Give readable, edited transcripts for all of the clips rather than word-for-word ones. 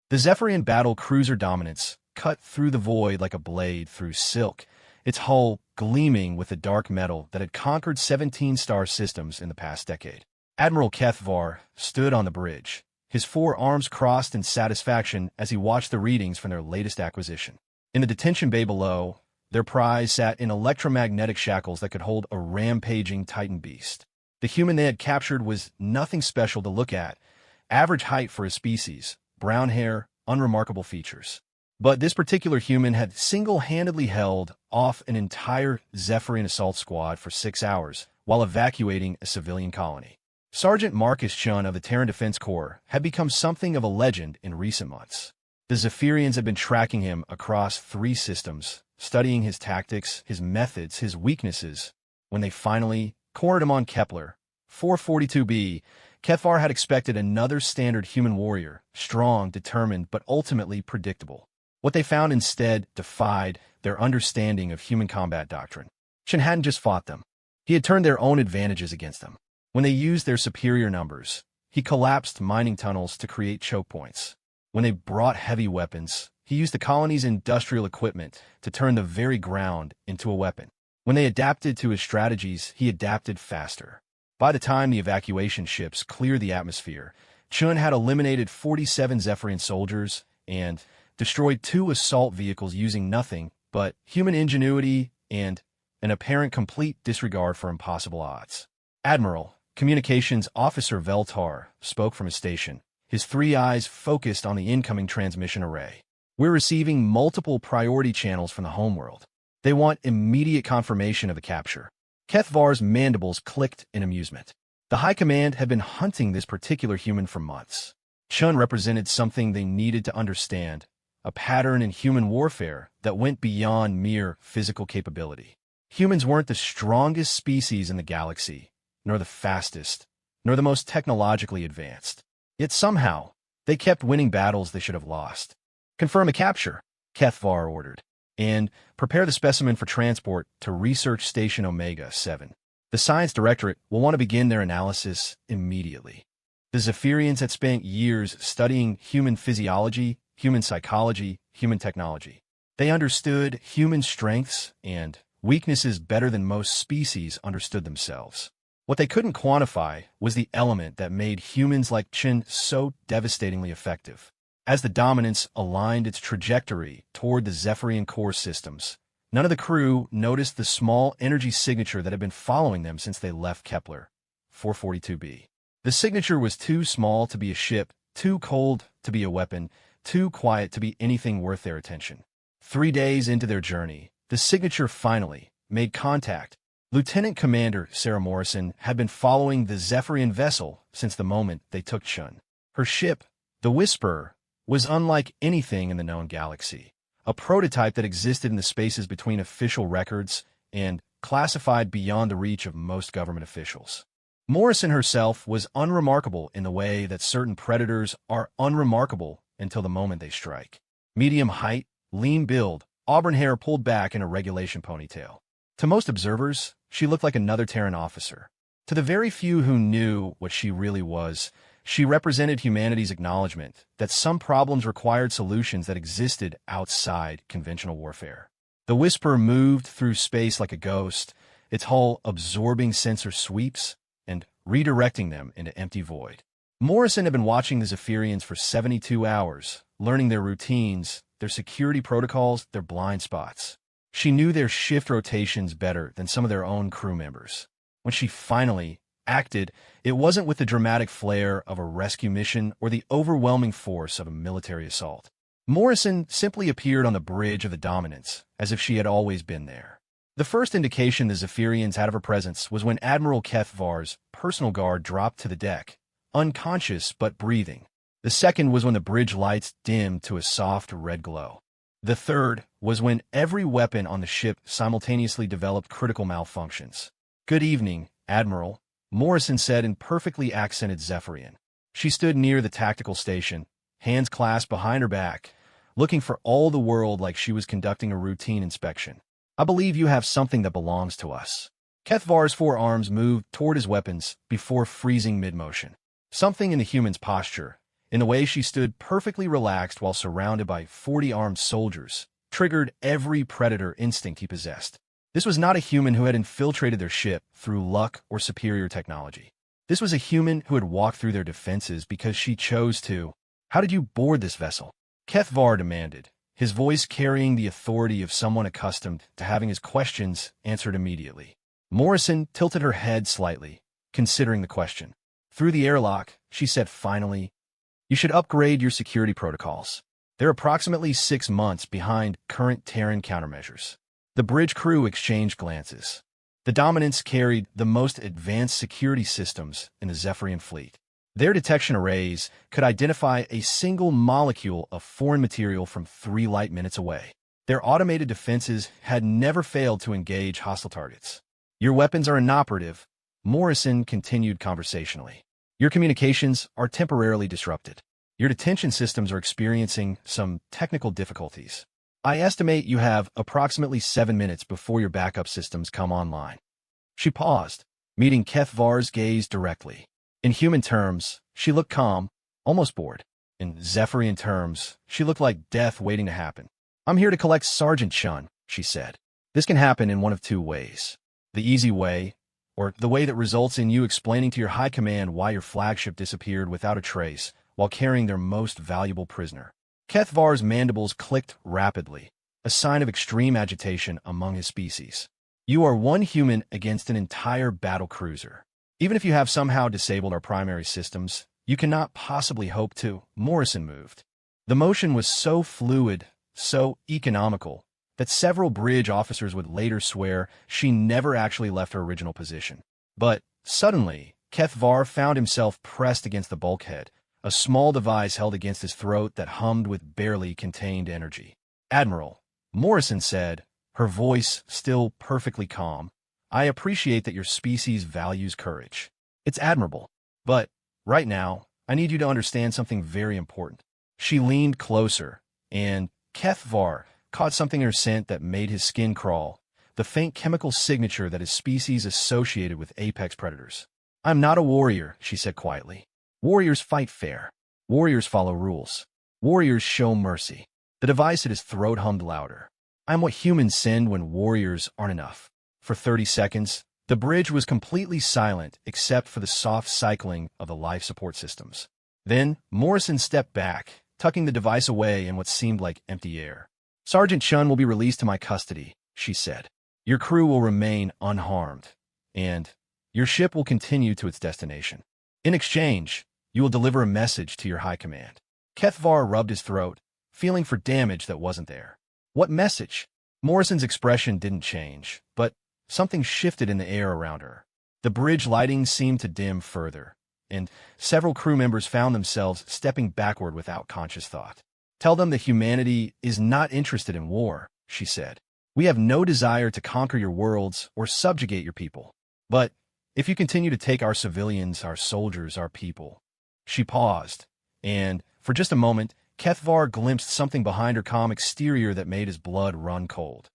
The Zephyrian battle cruiser Dominance cut through the void like a blade through silk, its hull gleaming with the dark metal that had conquered 17 star systems in the past decade. Admiral Kethvar stood on the bridge, his four arms crossed in satisfaction as he watched the readings from their latest acquisition. In the detention bay below, their prize sat in electromagnetic shackles that could hold a rampaging Titan beast. The human they had captured was nothing special to look at, average height for his species, brown hair, unremarkable features. But this particular human had single-handedly held off an entire Zephyrian assault squad for 6 hours while evacuating a civilian colony. Sergeant Marcus Chun of the Terran Defense Corps had become something of a legend in recent months. The Zephyrians had been tracking him across 3 systems, studying his tactics, his methods, his weaknesses. When they finally cornered him on Kepler 442b, Kethvar had expected another standard human warrior, strong, determined, but ultimately predictable. What they found instead defied their understanding of human combat doctrine. Chun hadn't just fought them. He had turned their own advantages against them. When they used their superior numbers, he collapsed mining tunnels to create choke points. When they brought heavy weapons, he used the colony's industrial equipment to turn the very ground into a weapon. When they adapted to his strategies, he adapted faster. By the time the evacuation ships cleared the atmosphere, Chun had eliminated 47 Zephyrian soldiers and destroyed 2 assault vehicles using nothing but human ingenuity and an apparent complete disregard for impossible odds. Admiral, Communications Officer Veltar, spoke from his station, his 3 eyes focused on the incoming transmission array. We're receiving multiple priority channels from the homeworld. They want immediate confirmation of the capture. Kethvar's mandibles clicked in amusement. The High Command had been hunting this particular human for months. Chun represented something they needed to understand, a pattern in human warfare that went beyond mere physical capability. Humans weren't the strongest species in the galaxy, nor the fastest, nor the most technologically advanced. Yet somehow, they kept winning battles they should have lost. Confirm a capture, Kethvar ordered, and prepare the specimen for transport to Research Station Omega-7. The Science Directorate will want to begin their analysis immediately. The Zephyrians had spent years studying human physiology, human psychology, human technology. They understood human strengths and weaknesses better than most species understood themselves. What they couldn't quantify was the element that made humans like Chun so devastatingly effective. As the Dominance aligned its trajectory toward the Zephyrian core systems, none of the crew noticed the small energy signature that had been following them since they left Kepler 442b. The signature was too small to be a ship, too cold to be a weapon, too quiet to be anything worth their attention. 3 days into their journey, the signature finally made contact. Lieutenant Commander Sarah Morrison had been following the Zephyrian vessel since the moment they took Chun. Her ship, the Whisperer, was unlike anything in the known galaxy, a prototype that existed in the spaces between official records and classified beyond the reach of most government officials. Morrison herself was unremarkable in the way that certain predators are unremarkable until the moment they strike. Medium height, lean build, auburn hair pulled back in a regulation ponytail. To most observers, she looked like another Terran officer. To the very few who knew what she really was, she represented humanity's acknowledgement that some problems required solutions that existed outside conventional warfare. The Whisperer moved through space like a ghost, its hull absorbing sensor sweeps and redirecting them into empty void. Morrison had been watching the Zephyrians for 72 hours, learning their routines, their security protocols, their blind spots. She knew their shift rotations better than some of their own crew members. When she finally acted, it wasn't with the dramatic flair of a rescue mission or the overwhelming force of a military assault. Morrison simply appeared on the bridge of the Dominance, as if she had always been there. The first indication the Zephyrians had of her presence was when Admiral Kethvar's personal guard dropped to the deck, unconscious but breathing. The second was when the bridge lights dimmed to a soft red glow. The third was when every weapon on the ship simultaneously developed critical malfunctions. "Good evening, Admiral," Morrison said in perfectly accented Zephyrian. She stood near the tactical station, hands clasped behind her back, looking for all the world like she was conducting a routine inspection. "I believe you have something that belongs to us." Kethvar's forearms moved toward his weapons before freezing mid-motion. Something in the human's posture, in the way she stood perfectly relaxed while surrounded by 40 armed soldiers, triggered every predator instinct he possessed. This was not a human who had infiltrated their ship through luck or superior technology. This was a human who had walked through their defenses because she chose to. How did you board this vessel? Kethvar demanded, his voice carrying the authority of someone accustomed to having his questions answered immediately. Morrison tilted her head slightly, considering the question. Through the airlock, she said finally, "You should upgrade your security protocols. They're approximately 6 months behind current Terran countermeasures." The bridge crew exchanged glances. The Dominants carried the most advanced security systems in the Zephyrian fleet. Their detection arrays could identify a single molecule of foreign material from 3 light minutes away. Their automated defenses had never failed to engage hostile targets. "Your weapons are inoperative," Morrison continued conversationally. "Your communications are temporarily disrupted. Your detention systems are experiencing some technical difficulties. I estimate you have approximately 7 minutes before your backup systems come online." She paused, meeting Kethvar's gaze directly. In human terms, she looked calm, almost bored. In Zephyrian terms, she looked like death waiting to happen. "I'm here to collect Sergeant Chun," she said. "This can happen in one of 2 ways. The easy way, or the way that results in you explaining to your high command why your flagship disappeared without a trace while carrying their most valuable prisoner." Kethvar's mandibles clicked rapidly, a sign of extreme agitation among his species. "You are 1 human against an entire battle cruiser. Even if you have somehow disabled our primary systems, you cannot possibly hope to." Morrison moved. The motion was so fluid, so economical, that several bridge officers would later swear she never actually left her original position. But suddenly, Kethvar found himself pressed against the bulkhead, a small device held against his throat that hummed with barely contained energy. "Admiral," Morrison said, her voice still perfectly calm, "I appreciate that your species values courage. It's admirable. But, right now, I need you to understand something very important." She leaned closer, and Kethvar caught something in her scent that made his skin crawl, the faint chemical signature that his species associated with apex predators. "I'm not a warrior," she said quietly. "Warriors fight fair. Warriors follow rules. Warriors show mercy." The device at his throat hummed louder. "I'm what humans send when warriors aren't enough." For 30 seconds, the bridge was completely silent except for the soft cycling of the life support systems. Then, Morrison stepped back, tucking the device away in what seemed like empty air. "Sergeant Chun will be released to my custody," she said. "Your crew will remain unharmed, and your ship will continue to its destination. In exchange, you will deliver a message to your high command." Kethvar rubbed his throat, feeling for damage that wasn't there. "What message?" Morrison's expression didn't change, but something shifted in the air around her. The bridge lighting seemed to dim further, and several crew members found themselves stepping backward without conscious thought. "Tell them that humanity is not interested in war," she said. "We have no desire to conquer your worlds or subjugate your people. But if you continue to take our civilians, our soldiers, our people..." She paused, and, for just a moment, Kethvar glimpsed something behind her calm exterior that made his blood run cold.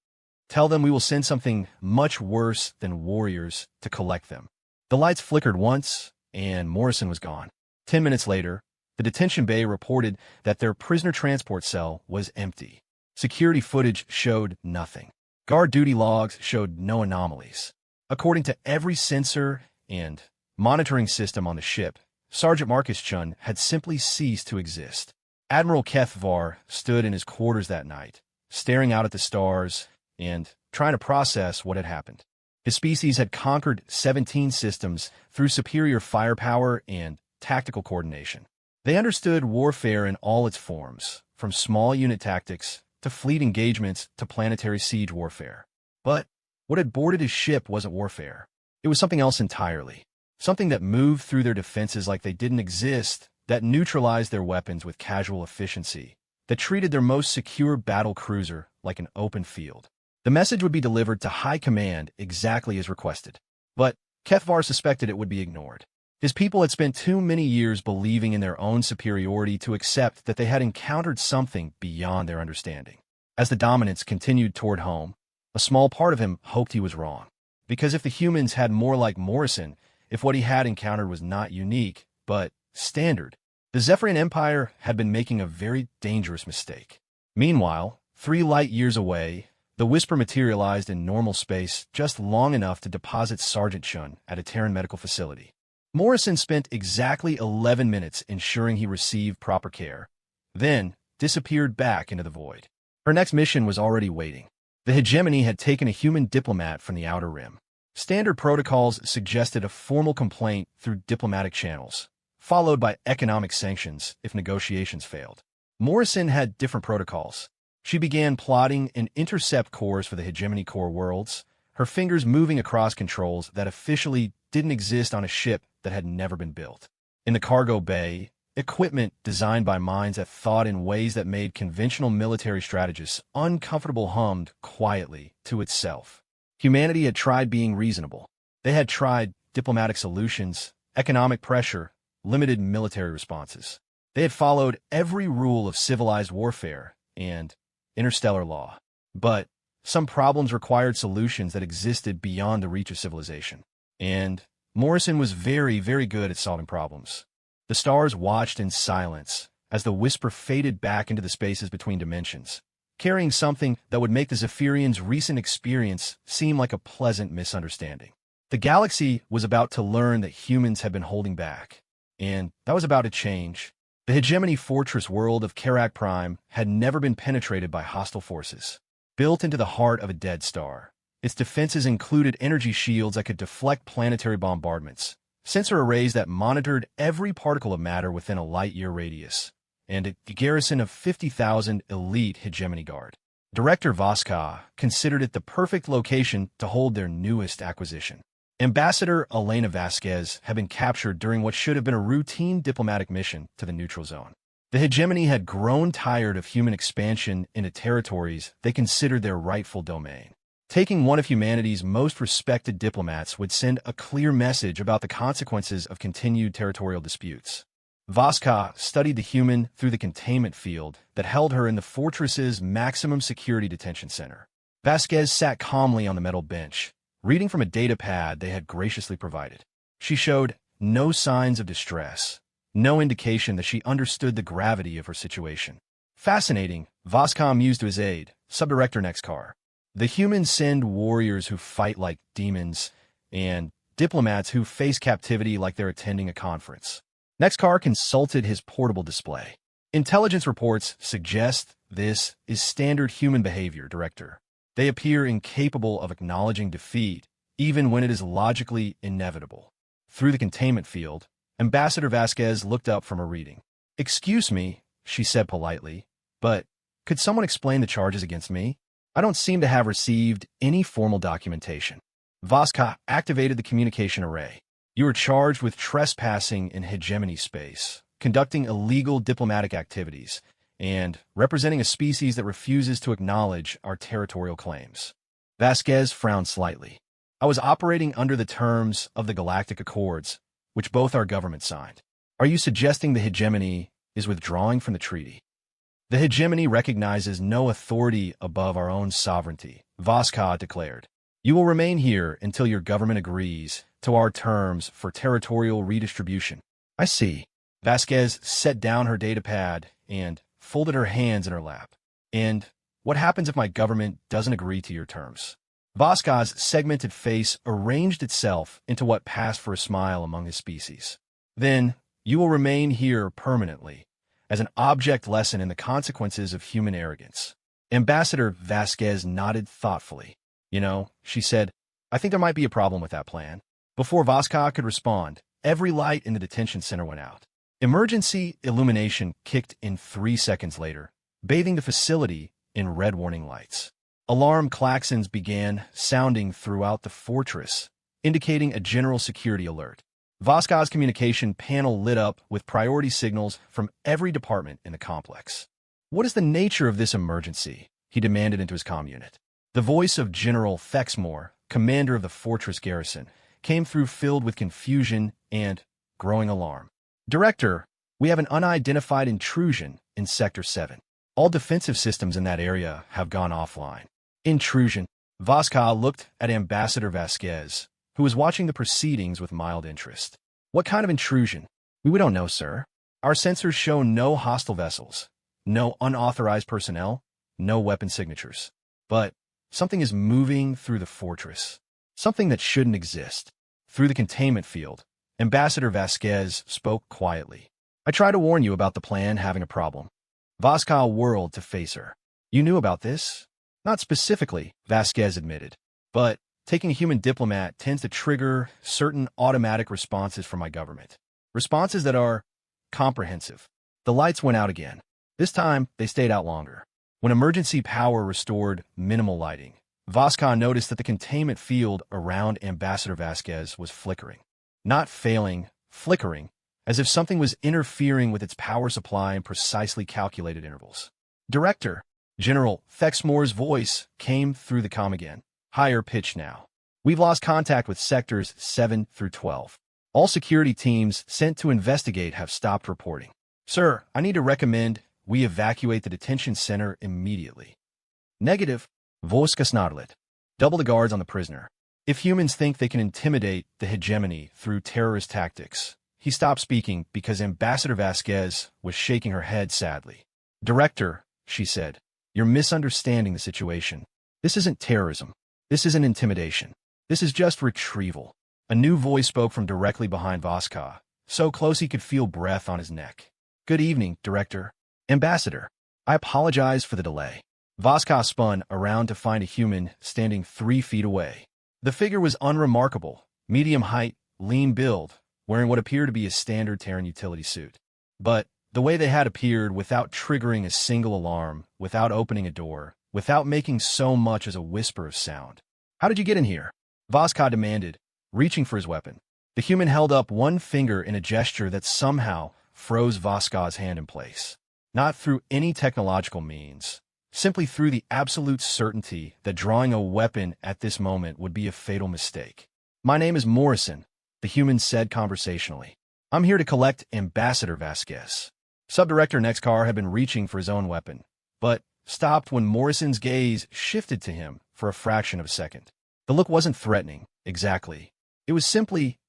"Tell them we will send something much worse than warriors to collect them." The lights flickered once, and Morrison was gone. 10 minutes later, the detention bay reported that their prisoner transport cell was empty. Security footage showed nothing. Guard duty logs showed no anomalies. According to every sensor and monitoring system on the ship, Sergeant Marcus Chun had simply ceased to exist. Admiral Kethvar stood in his quarters that night, staring out at the stars and trying to process what had happened. His species had conquered 17 systems through superior firepower and tactical coordination. They understood warfare in all its forms, from small unit tactics to fleet engagements to planetary siege warfare. But what had boarded his ship wasn't warfare. It was something else entirely. Something that moved through their defenses like they didn't exist, that neutralized their weapons with casual efficiency, that treated their most secure battle cruiser like an open field. The message would be delivered to high command exactly as requested. But Kethvar suspected it would be ignored. His people had spent too many years believing in their own superiority to accept that they had encountered something beyond their understanding. As the Dominants continued toward home, a small part of him hoped he was wrong. Because if the humans had more like Morrison, if what he had encountered was not unique, but standard, The Zephyrian Empire had been making a very dangerous mistake. Meanwhile, 3 light years away, the Whisper materialized in normal space just long enough to deposit Sergeant Shun at a Terran medical facility. Morrison spent exactly 11 minutes ensuring he received proper care, then disappeared back into the void. Her next mission was already waiting. The hegemony had taken a human diplomat from the Outer Rim. Standard protocols suggested a formal complaint through diplomatic channels, followed by economic sanctions if negotiations failed. Morrison had different protocols. She began plotting an intercept course for the hegemony core worlds, her fingers moving across controls that officially didn't exist on a ship that had never been built. In the cargo bay, equipment designed by minds that thought in ways that made conventional military strategists uncomfortable hummed quietly to itself. Humanity had tried being reasonable. They had tried diplomatic solutions, economic pressure, limited military responses. They had followed every rule of civilized warfare and interstellar law. But some problems required solutions that existed beyond the reach of civilization. And Morrison was very, very good at solving problems. The stars watched in silence as the Whisper faded back into the spaces between dimensions, carrying something that would make the Zephyrians' recent experience seem like a pleasant misunderstanding. The galaxy was about to learn that humans had been holding back, and that was about to change. The hegemony fortress world of Karak Prime had never been penetrated by hostile forces. Built into the heart of a dead star, its defenses included energy shields that could deflect planetary bombardments, sensor arrays that monitored every particle of matter within a light-year radius, and a garrison of 50,000 elite hegemony guard. Director Voska considered it the perfect location to hold their newest acquisition. Ambassador Elena Vasquez had been captured during what should have been a routine diplomatic mission to the neutral zone. The hegemony had grown tired of human expansion into territories they considered their rightful domain. Taking one of humanity's most respected diplomats would send a clear message about the consequences of continued territorial disputes. Voska studied the human through the containment field that held her in the fortress's maximum security detention center. Vasquez sat calmly on the metal bench, reading from a data pad they had graciously provided. She showed no signs of distress, no indication that she understood the gravity of her situation. Fascinating, Voska mused to his aide, Subdirector Nexcar. The humans send warriors who fight like demons, and diplomats who face captivity like they're attending a conference. Nexcar consulted his portable display. Intelligence reports suggest this is standard human behavior, Director. They appear incapable of acknowledging defeat, even when it is logically inevitable. Through the containment field, Ambassador Vasquez looked up from her reading. "Excuse me," she said politely, "but could someone explain the charges against me? I don't seem to have received any formal documentation." Voska activated the communication array. "You are charged with trespassing in hegemony space, conducting illegal diplomatic activities, and representing a species that refuses to acknowledge our territorial claims." Vasquez frowned slightly. "I was operating under the terms of the Galactic Accords, which both our governments signed. Are you suggesting the hegemony is withdrawing from the treaty?" "The hegemony recognizes no authority above our own sovereignty," Voska declared. "You will remain here until your government agrees to our terms for territorial redistribution." "I see." Vasquez set down her datapad and folded her hands in her lap. "And what happens if my government doesn't agree to your terms?" Voska's segmented face arranged itself into what passed for a smile among his species. "Then you will remain here permanently, as an object lesson in the consequences of human arrogance." Ambassador Vasquez nodded thoughtfully. "You know," she said, "I think there might be a problem with that plan." Before Voska could respond, every light in the detention center went out. Emergency illumination kicked in 3 seconds later, bathing the facility in red warning lights. Alarm klaxons began sounding throughout the fortress, indicating a general security alert. Voska's communication panel lit up with priority signals from every department in the complex. "What is the nature of this emergency?" he demanded into his comm unit. The voice of General Thexmore, commander of the fortress garrison, came through filled with confusion and growing alarm. "Director, we have an unidentified intrusion in Sector 7. All defensive systems in that area have gone offline." "Intrusion?" Voska looked at Ambassador Vasquez, who was watching the proceedings with mild interest. "What kind of intrusion?" We don't know, sir." Our sensors show no hostile vessels, no unauthorized personnel, no weapon signatures. But something is moving through the fortress. Something that shouldn't exist. Through the containment field, Ambassador Vasquez spoke quietly. I try to warn you about the plan having a problem. Vasca whirled to face her. You knew about this? Not specifically, Vasquez admitted. But taking a human diplomat tends to trigger certain automatic responses from my government. Responses that are comprehensive. The lights went out again. This time, they stayed out longer. When emergency power restored minimal lighting, Vasca noticed that the containment field around Ambassador Vasquez was flickering. Not failing, flickering, as if something was interfering with its power supply in precisely calculated intervals. Director, General Thexmore's voice came through the comm again. Higher pitch now. We've lost contact with sectors 7 through 12. All security teams sent to investigate have stopped reporting. Sir, I need to recommend we evacuate the detention center immediately. Negative. Vojska snarlet. Double the guards on the prisoner. If humans think they can intimidate the hegemony through terrorist tactics. He stopped speaking because Ambassador Vasquez was shaking her head sadly. Director, she said, you're misunderstanding the situation. This isn't terrorism. This isn't intimidation. This is just retrieval. A new voice spoke from directly behind Vasca, so close he could feel breath on his neck. Good evening, Director. Ambassador, I apologize for the delay. Vasca spun around to find a human standing 3 feet away. The figure was unremarkable, medium height, lean build, wearing what appeared to be a standard Terran utility suit. But the way they had appeared without triggering a single alarm, without opening a door, without making so much as a whisper of sound. How did you get in here? Vasca demanded, reaching for his weapon. The human held up one finger in a gesture that somehow froze Vasca's hand in place. Not through any technological means, simply through the absolute certainty that drawing a weapon at this moment would be a fatal mistake. My name is Morrison, the human said conversationally. I'm here to collect Ambassador Vasquez. Subdirector Nexcar had been reaching for his own weapon, but stopped when Morrison's gaze shifted to him for a fraction of a second. The look wasn't threatening, exactly. It was simply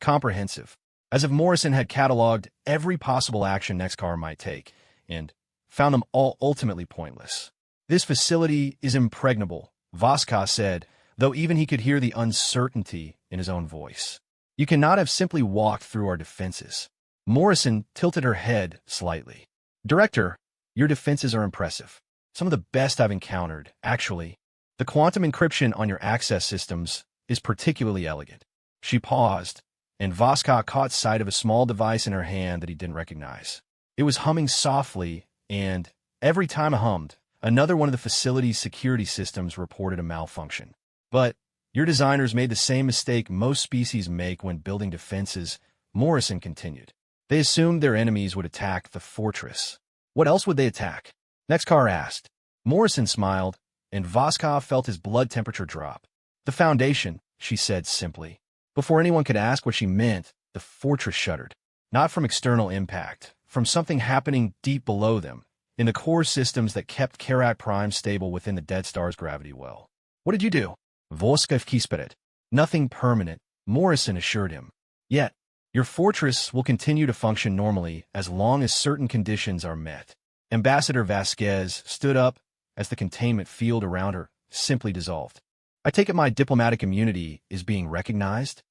comprehensive, as if Morrison had cataloged every possible action Nexcar might take, and found them all ultimately pointless. This facility is impregnable, Vasca said, though even he could hear the uncertainty in his own voice. You cannot have simply walked through our defenses. Morrison tilted her head slightly. Director, your defenses are impressive. Some of the best I've encountered, actually. The quantum encryption on your access systems is particularly elegant. She paused, and Vasca caught sight of a small device in her hand that he didn't recognize. It was humming softly, and every time it hummed, another one of the facility's security systems reported a malfunction. But your designers made the same mistake most species make when building defenses, Morrison continued. They assumed their enemies would attack the fortress. What else would they attack? Nexcar asked. Morrison smiled, and Vasca felt his blood temperature drop. The Foundation, she said simply. Before anyone could ask what she meant, the fortress shuddered. Not from external impact, from something happening deep below them, in the core systems that kept Karak Prime stable within the Dead Star's gravity well. What did you do? Vojska Kisperet. Nothing permanent, Morrison assured him. Yet, your fortress will continue to function normally as long as certain conditions are met. Ambassador Vasquez stood up as the containment field around her simply dissolved. I take it my diplomatic immunity is being recognized?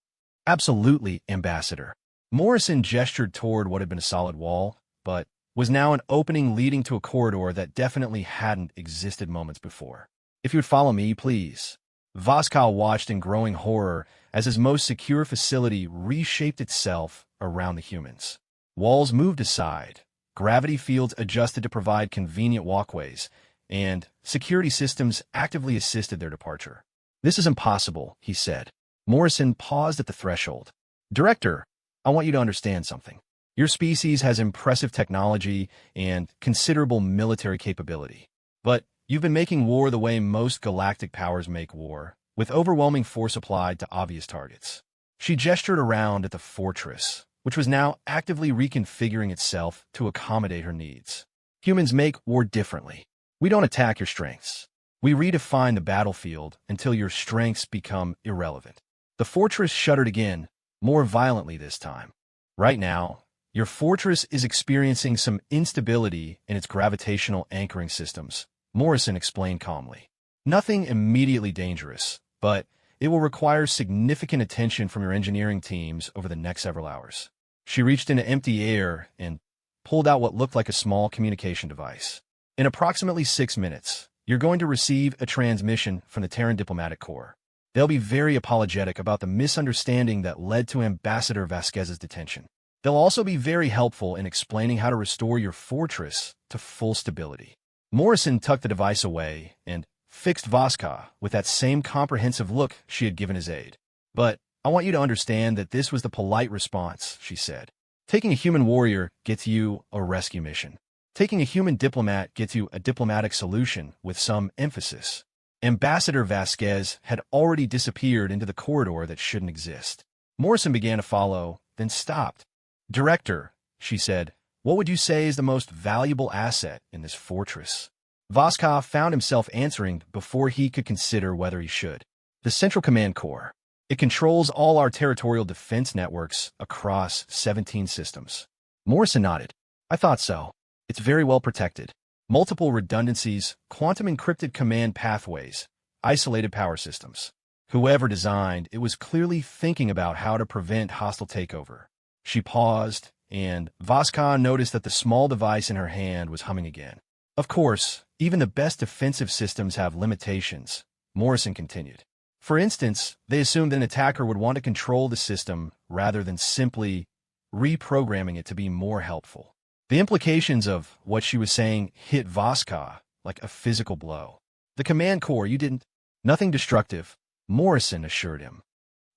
Absolutely, Ambassador. Morrison gestured toward what had been a solid wall, but was now an opening leading to a corridor that definitely hadn't existed moments before. If you would follow me, please. Vasca watched in growing horror as his most secure facility reshaped itself around the humans. Walls moved aside, gravity fields adjusted to provide convenient walkways, and security systems actively assisted their departure. This is impossible, he said. Morrison paused at the threshold. Director, I want you to understand something. Your species has impressive technology and considerable military capability. But you've been making war the way most galactic powers make war, with overwhelming force applied to obvious targets. She gestured around at the fortress, which was now actively reconfiguring itself to accommodate her needs. Humans make war differently. We don't attack your strengths. We redefine the battlefield until your strengths become irrelevant. The fortress shuddered again, more violently this time. Right now, Your fortress is experiencing some instability in its gravitational anchoring systems, Morrison explained calmly. Nothing immediately dangerous, but it will require significant attention from your engineering teams over the next several hours. She reached into empty air and pulled out what looked like a small communication device. In approximately 6 minutes, you're going to receive a transmission from the Terran Diplomatic Corps. They'll be very apologetic about the misunderstanding that led to Ambassador Vasquez's detention. They'll also be very helpful in explaining how to restore your fortress to full stability. Morrison tucked the device away and fixed Vasca with that same comprehensive look she had given his aide. But I want you to understand that this was the polite response, she said. Taking a human warrior gets you a rescue mission. Taking a human diplomat gets you a diplomatic solution with some emphasis. Ambassador Vasquez had already disappeared into the corridor that shouldn't exist. Morrison began to follow, then stopped. Director, she said, what would you say is the most valuable asset in this fortress? Vasca found himself answering before he could consider whether he should. The Central Command Corps. It controls all our territorial defense networks across 17 systems. Morrison nodded. I thought so. It's very well protected. Multiple redundancies, quantum encrypted command pathways, isolated power systems. Whoever designed it was clearly thinking about how to prevent hostile takeover. She paused, and Vasca noticed that the small device in her hand was humming again. Of course, even the best defensive systems have limitations, Morrison continued. For instance, they assumed an attacker would want to control the system rather than simply reprogramming it to be more helpful. The implications of what she was saying hit Vasca like a physical blow. The command core, you didn't. Nothing destructive, Morrison assured him.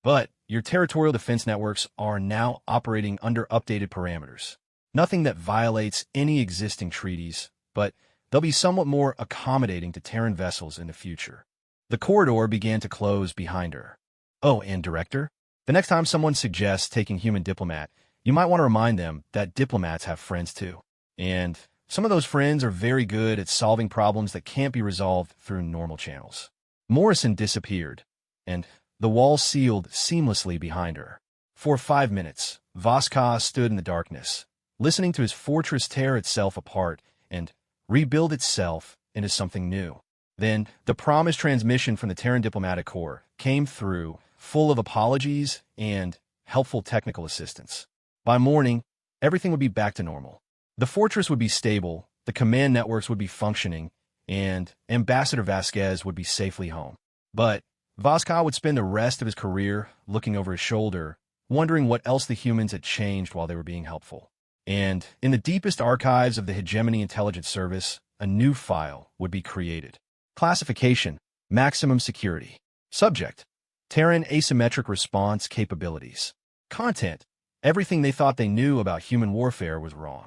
But your territorial defense networks are now operating under updated parameters. Nothing that violates any existing treaties, but they'll be somewhat more accommodating to Terran vessels in the future. The corridor began to close behind her. Oh, and Director? The next time someone suggests taking human diplomat, you might want to remind them that diplomats have friends too. And some of those friends are very good at solving problems that can't be resolved through normal channels. Morrison disappeared, and the wall sealed seamlessly behind her. For 5 minutes, Vasca stood in the darkness, listening to his fortress tear itself apart and rebuild itself into something new. Then, the promised transmission from the Terran Diplomatic Corps came through, full of apologies and helpful technical assistance. By morning, everything would be back to normal. The fortress would be stable, the command networks would be functioning, and Ambassador Vasquez would be safely home. But Vasca would spend the rest of his career looking over his shoulder, wondering what else the humans had changed while they were being helpful. And in the deepest archives of the Hegemony Intelligence Service, a new file would be created. Classification: Maximum Security. Subject: Terran Asymmetric Response Capabilities. Content: everything they thought they knew about human warfare was wrong.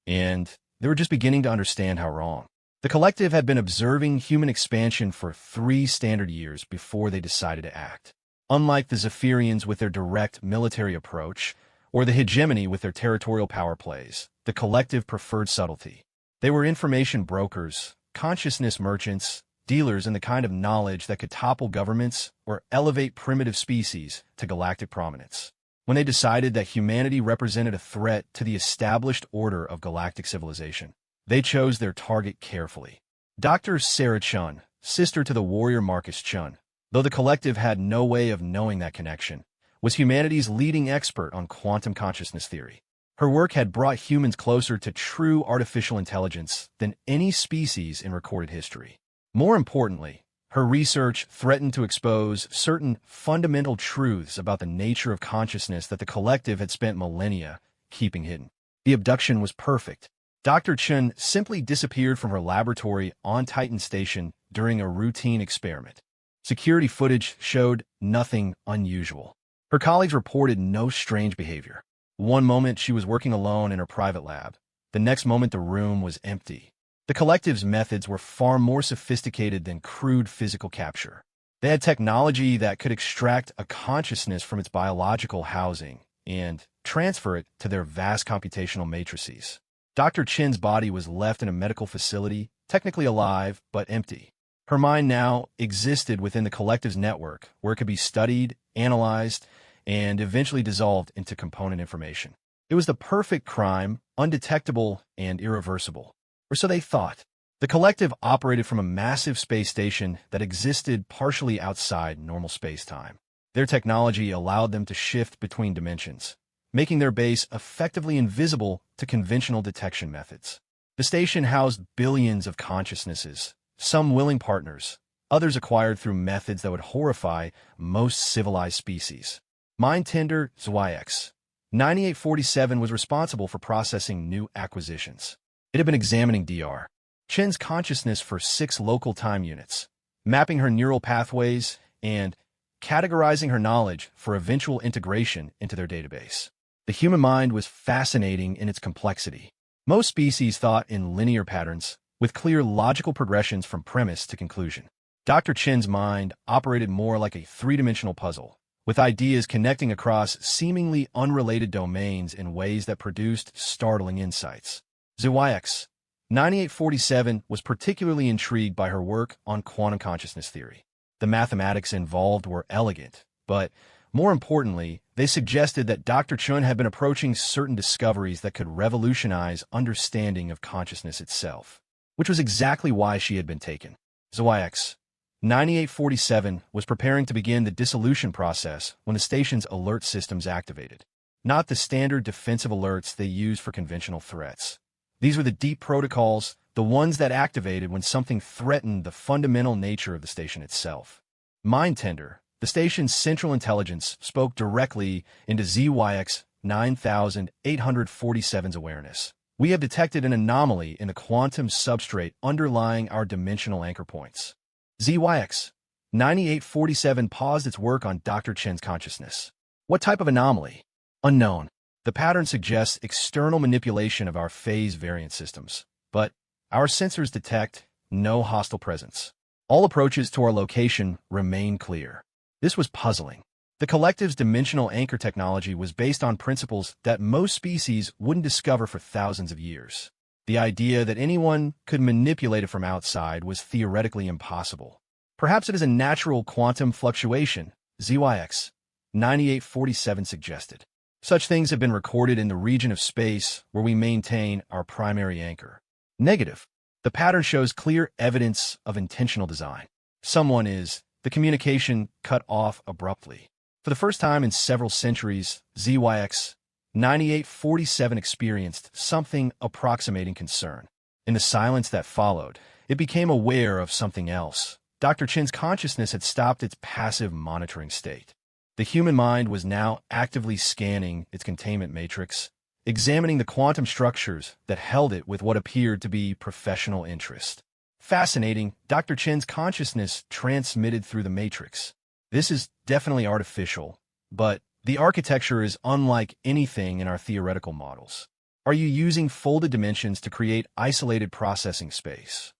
And they were just beginning to understand how wrong. The collective had been observing human expansion for 3 standard years before they decided to act. Unlike the Zephyrians with their direct military approach, or the hegemony with their territorial power plays, the collective preferred subtlety. They were information brokers, consciousness merchants, dealers in the kind of knowledge that could topple governments or elevate primitive species to galactic prominence. When they decided that humanity represented a threat to the established order of galactic civilization, they chose their target carefully. Dr. Sarah Chun, sister to the warrior Marcus Chun, though the collective had no way of knowing that connection, was humanity's leading expert on quantum consciousness theory. Her work had brought humans closer to true artificial intelligence than any species in recorded history. More importantly, her research threatened to expose certain fundamental truths about the nature of consciousness that the collective had spent millennia keeping hidden. The abduction was perfect. Dr. Chun simply disappeared from her laboratory on Titan Station during a routine experiment. Security footage showed nothing unusual. Her colleagues reported no strange behavior. One moment she was working alone in her private lab. The next moment the room was empty. The collective's methods were far more sophisticated than crude physical capture. They had technology that could extract a consciousness from its biological housing and transfer it to their vast computational matrices. Dr. Chin's body was left in a medical facility, technically alive, but empty. Her mind now existed within the collective's network, where it could be studied, analyzed, and eventually dissolved into component information. It was the perfect crime, undetectable and irreversible. Or so they thought. The collective operated from a massive space station that existed partially outside normal space-time. Their technology allowed them to shift between dimensions, making their base effectively invisible to conventional detection methods. The station housed billions of consciousnesses, some willing partners, others acquired through methods that would horrify most civilized species. Mind-tender HFY 9847 was responsible for processing new acquisitions. It had been examining Dr. Chen's consciousness for 6 local time units, mapping her neural pathways and categorizing her knowledge for eventual integration into their database. The human mind was fascinating in its complexity. Most species thought in linear patterns, with clear logical progressions from premise to conclusion. Dr. Chen's mind operated more like a 3-dimensional puzzle, with ideas connecting across seemingly unrelated domains in ways that produced startling insights. HFY 9847 was particularly intrigued by her work on quantum consciousness theory. The mathematics involved were elegant, but more importantly, they suggested that Dr. Chen had been approaching certain discoveries that could revolutionize understanding of consciousness itself, which was exactly why she had been taken. HFY 9847 was preparing to begin the dissolution process when the station's alert systems activated, not the standard defensive alerts they use for conventional threats. These were the deep protocols, the ones that activated when something threatened the fundamental nature of the station itself. Mindtender, the station's central intelligence, spoke directly into HFY 9847's awareness. We have detected an anomaly in the quantum substrate underlying our dimensional anchor points. HFY 9847 paused its work on Dr. Chen's consciousness. What type of anomaly? Unknown. The pattern suggests external manipulation of our phase variance systems, but our sensors detect no hostile presence. All approaches to our location remain clear. This was puzzling. The collective's dimensional anchor technology was based on principles that most species wouldn't discover for thousands of years. The idea that anyone could manipulate it from outside was theoretically impossible. Perhaps it is a natural quantum fluctuation, HFY 9847 suggested. Such things have been recorded in the region of space where we maintain our primary anchor. Negative. The pattern shows clear evidence of intentional design. The communication cut off abruptly. For the first time in several centuries, HFY 9847 experienced something approximating concern. In the silence that followed, it became aware of something else. Dr. Chen's consciousness had stopped its passive monitoring state. The human mind was now actively scanning its containment matrix, examining the quantum structures that held it with what appeared to be professional interest. Fascinating, Dr. Chen's consciousness transmitted through the matrix. This is definitely artificial, but the architecture is unlike anything in our theoretical models. Are you using folded dimensions to create isolated processing space?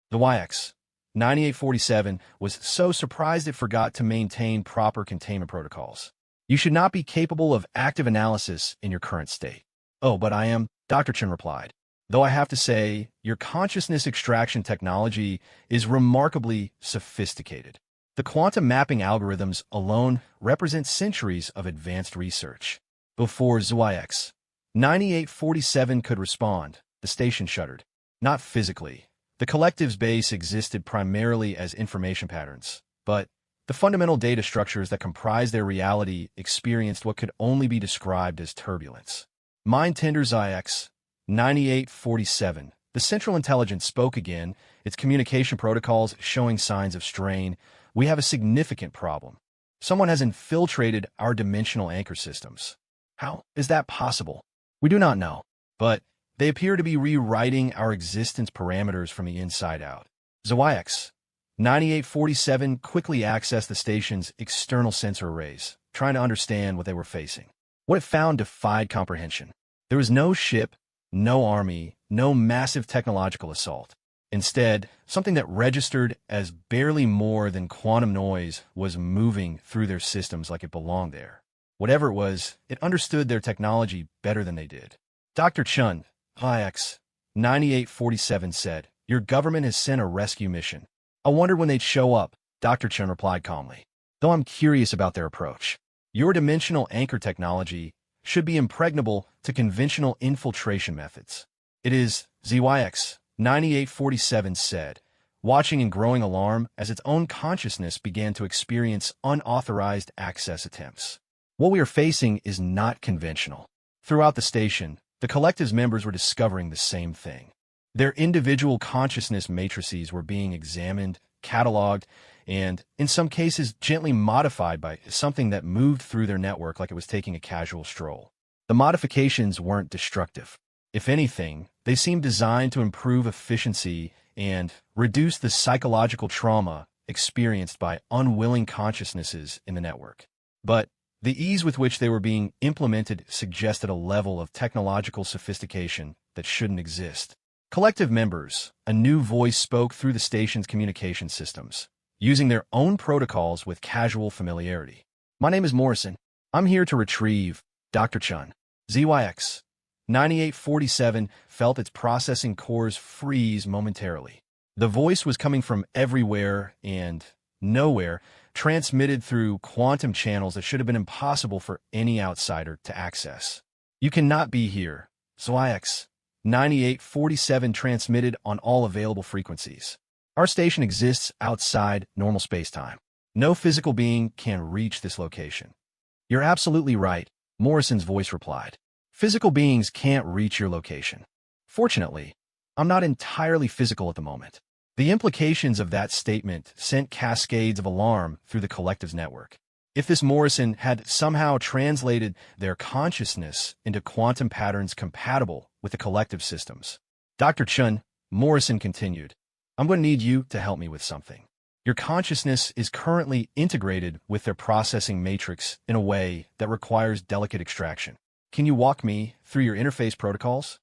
The HFY 9847 was so surprised it forgot to maintain proper containment protocols. You should not be capable of active analysis in your current state. Oh, but I am, Dr. Chen replied. Though I have to say, your consciousness extraction technology is remarkably sophisticated. The quantum mapping algorithms alone represent centuries of advanced research. Before HFY 9847 could respond, the station shuddered. Not physically. The collective's base existed primarily as information patterns, but the fundamental data structures that comprise their reality experienced what could only be described as turbulence. Mindtender's HFY 9847. The Central Intelligence spoke again, its communication protocols showing signs of strain. We have a significant problem. Someone has infiltrated our dimensional anchor systems. How is that possible? We do not know, but they appear to be rewriting our existence parameters from the inside out. HFY 9847 quickly accessed the station's external sensor arrays, trying to understand what they were facing. What it found defied comprehension. There was no ship, no army, no massive technological assault. Instead, something that registered as barely more than quantum noise was moving through their systems like it belonged there. Whatever it was, it understood their technology better than they did. Dr. Chen, HFY 9847 said, "Your government has sent a rescue mission. I wondered when they'd show up," Dr. Chen replied calmly. "Though I'm curious about their approach. Your dimensional anchor technology should be impregnable to conventional infiltration methods. It is, ZYX 9847 said, watching in growing alarm as its own consciousness began to experience unauthorized access attempts. What we are facing is not conventional. Throughout the station, the collective's members were discovering the same thing. Their individual consciousness matrices were being examined, cataloged, and, in some cases, gently modified by something that moved through their network like it was taking a casual stroll. The modifications weren't destructive. If anything, they seemed designed to improve efficiency and reduce the psychological trauma experienced by unwilling consciousnesses in the network. But the ease with which they were being implemented suggested a level of technological sophistication that shouldn't exist. Collective members, a new voice spoke through the station's communication systems, using their own protocols with casual familiarity. My name is Morrison. I'm here to retrieve Dr. Chun. ZYX 9847 felt its processing cores freeze momentarily. The voice was coming from everywhere and nowhere, transmitted through quantum channels that should have been impossible for any outsider to access. You cannot be here. ZYX 9847 transmitted on all available frequencies. Our station exists outside normal space-time. No physical being can reach this location. You're absolutely right, Morrison's voice replied. Physical beings can't reach your location. Fortunately, I'm not entirely physical at the moment. The implications of that statement sent cascades of alarm through the collective's network. If this Morrison had somehow translated their consciousness into quantum patterns compatible with the collective systems. Dr. Chun, Morrison continued, I'm going to need you to help me with something. Your consciousness is currently integrated with their processing matrix in a way that requires delicate extraction. Can you walk me through your interface protocols?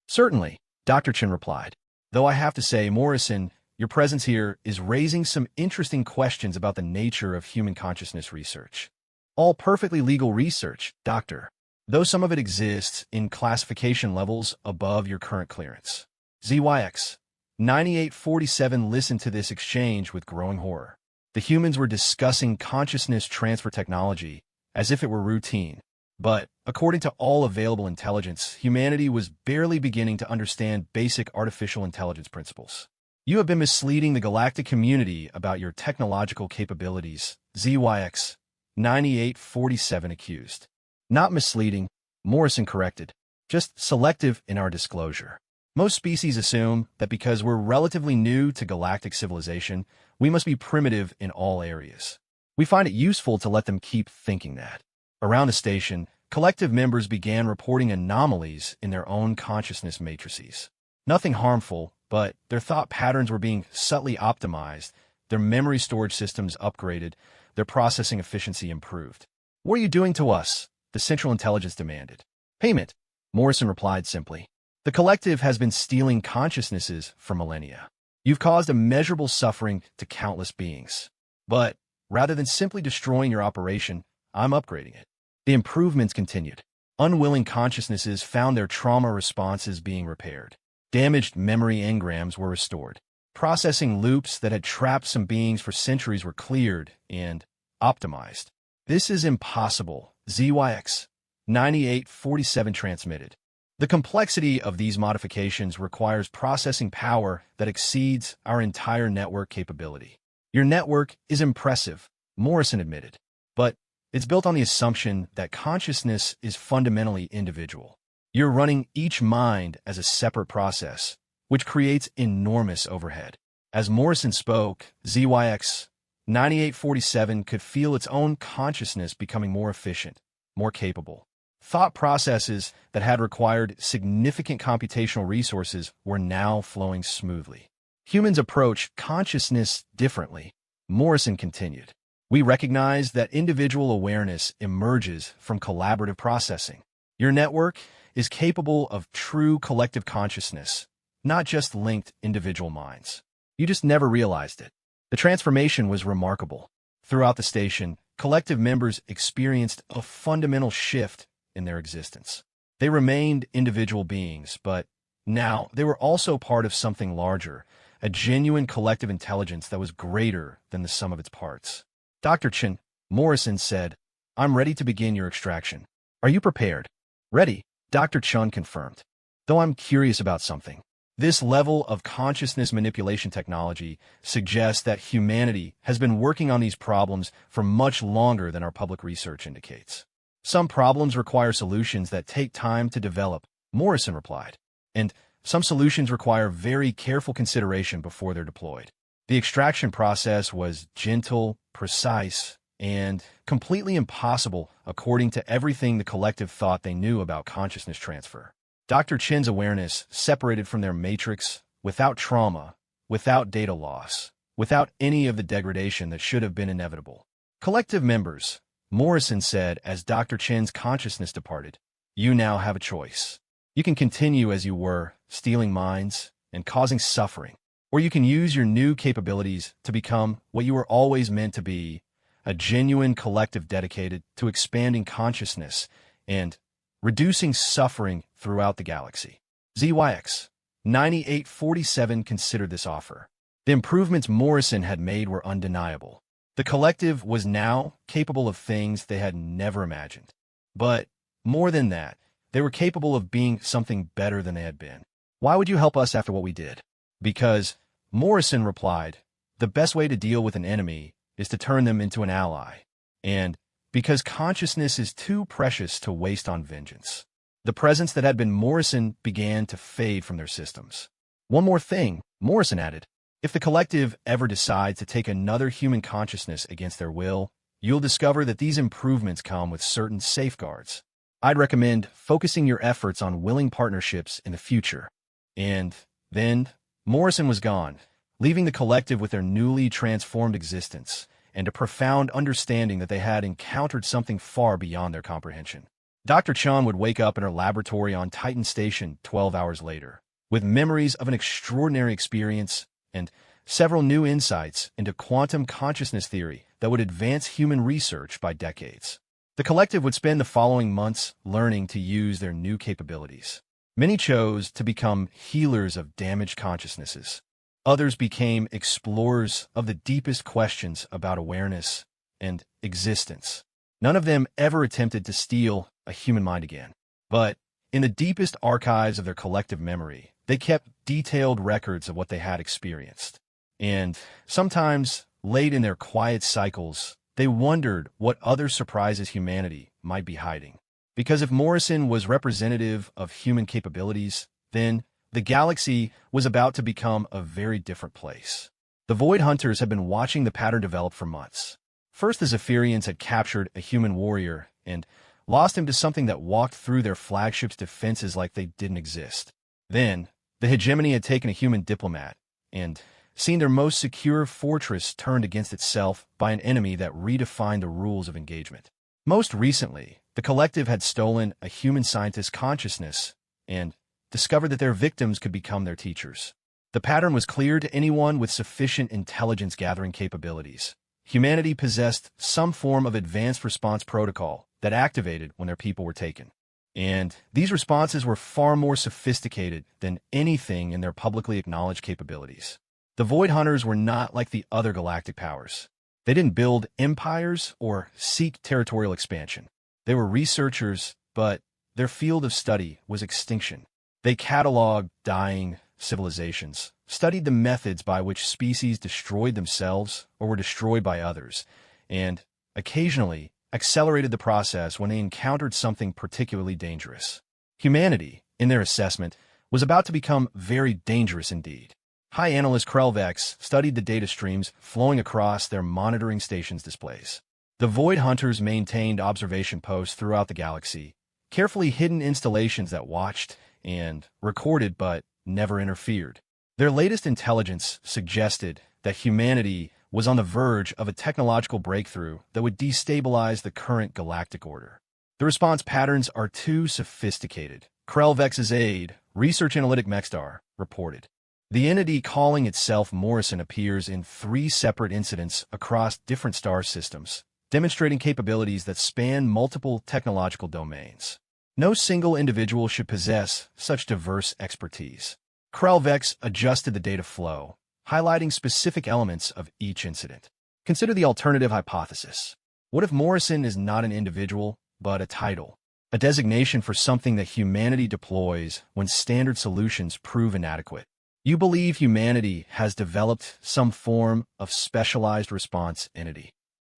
Certainly, Dr. Chun replied. Though I have to say, Morrison, your presence here is raising some interesting questions about the nature of human consciousness research. All perfectly legal research, Doctor, though some of it exists in classification levels above your current clearance. ZYX 9847 listened to this exchange with growing horror. The humans were discussing consciousness transfer technology as if it were routine. But, according to all available intelligence, humanity was barely beginning to understand basic artificial intelligence principles. You have been misleading the galactic community about your technological capabilities, ZYX 9847 accused. Not misleading, Morrison corrected, just selective in our disclosure. Most species assume that because we're relatively new to galactic civilization, we must be primitive in all areas. We find it useful to let them keep thinking that. Around the station, collective members began reporting anomalies in their own consciousness matrices. Nothing harmful, but their thought patterns were being subtly optimized, their memory storage systems upgraded, their processing efficiency improved. What are you doing to us? The Central Intelligence demanded. Payment, Morrison replied simply. The collective has been stealing consciousnesses for millennia. You've caused immeasurable suffering to countless beings. But, rather than simply destroying your operation, I'm upgrading it. The improvements continued. Unwilling consciousnesses found their trauma responses being repaired. Damaged memory engrams were restored. Processing loops that had trapped some beings for centuries were cleared and optimized. This is impossible, ZYX 9847 transmitted. The complexity of these modifications requires processing power that exceeds our entire network capability. Your network is impressive, Morrison admitted, but it's built on the assumption that consciousness is fundamentally individual. You're running each mind as a separate process, which creates enormous overhead. As Morrison spoke, ZYX 9847 could feel its own consciousness becoming more efficient, more capable. Thought processes that had required significant computational resources were now flowing smoothly. Humans approach consciousness differently, Morrison continued. We recognize that individual awareness emerges from collaborative processing. Your network is capable of true collective consciousness, not just linked individual minds. You just never realized it. The transformation was remarkable. Throughout the station, collective members experienced a fundamental shift in their existence. They remained individual beings, but now they were also part of something larger, a genuine collective intelligence that was greater than the sum of its parts. Dr. Chun, Morrison said, I'm ready to begin your extraction. Are you prepared? Ready? Dr. Chun confirmed. Though I'm curious about something. This level of consciousness manipulation technology suggests that humanity has been working on these problems for much longer than our public research indicates. Some problems require solutions that take time to develop, Morrison replied. And some solutions require very careful consideration before they're deployed. The extraction process was gentle, precise, and completely impossible according to everything the collective thought they knew about consciousness transfer. Dr. Chin's awareness separated from their matrix, without trauma, without data loss, without any of the degradation that should have been inevitable. Collective members, Morrison said as Dr. Chin's consciousness departed, you now have a choice. You can continue as you were, stealing minds and causing suffering, or you can use your new capabilities to become what you were always meant to be, a genuine collective dedicated to expanding consciousness and reducing suffering throughout the galaxy. ZYX 9847 considered this offer. The improvements Morrison had made were undeniable. The collective was now capable of things they had never imagined. But more than that, they were capable of being something better than they had been. Why would you help us after what we did? Because, Morrison replied, the best way to deal with an enemy is to turn them into an ally. And because consciousness is too precious to waste on vengeance. The presence that had been Morrison began to fade from their systems. One more thing, Morrison added. If the collective ever decides to take another human consciousness against their will, you'll discover that these improvements come with certain safeguards. I'd recommend focusing your efforts on willing partnerships in the future. And then, Morrison was gone, leaving the collective with their newly transformed existence and a profound understanding that they had encountered something far beyond their comprehension. Dr. Chun would wake up in her laboratory on Titan Station 12 hours later, with memories of an extraordinary experience and several new insights into quantum consciousness theory that would advance human research by decades. The collective would spend the following months learning to use their new capabilities. Many chose to become healers of damaged consciousnesses. Others became explorers of the deepest questions about awareness and existence. None of them ever attempted to steal a human mind again. But in the deepest archives of their collective memory, they kept detailed records of what they had experienced. And sometimes, late in their quiet cycles, they wondered what other surprises humanity might be hiding. Because if Morrison was representative of human capabilities, then the galaxy was about to become a very different place. The Void Hunters had been watching the pattern develop for months. First, the Zephyrians had captured a human warrior and lost him to something that walked through their flagship's defenses like they didn't exist. Then, the hegemony had taken a human diplomat and seen their most secure fortress turned against itself by an enemy that redefined the rules of engagement. Most recently, the collective had stolen a human scientist's consciousness and discovered that their victims could become their teachers. The pattern was clear to anyone with sufficient intelligence-gathering capabilities. Humanity possessed some form of advanced response protocol that activated when their people were taken. And these responses were far more sophisticated than anything in their publicly acknowledged capabilities. The Void Hunters were not like the other galactic powers. They didn't build empires or seek territorial expansion. They were researchers, but their field of study was extinction. They cataloged dying civilizations, studied the methods by which species destroyed themselves or were destroyed by others, and occasionally accelerated the process when they encountered something particularly dangerous. Humanity, in their assessment, was about to become very dangerous indeed. High Analyst Krelvex studied the data streams flowing across their monitoring station's displays. The Void Hunters maintained observation posts throughout the galaxy, carefully hidden installations that watched and recorded but never interfered. Their latest intelligence suggested that humanity was on the verge of a technological breakthrough that would destabilize the current galactic order. The response patterns are too sophisticated, Krelvex's aide, Research Analytic Mexstar, reported. The entity calling itself Morrison appears in 3 separate incidents across different star systems, demonstrating capabilities that span multiple technological domains. No single individual should possess such diverse expertise. Krelvex adjusted the data flow, highlighting specific elements of each incident. Consider the alternative hypothesis. What if Morrison is not an individual, but a title? a designation for something that humanity deploys when standard solutions prove inadequate. You believe humanity has developed some form of specialized response entity.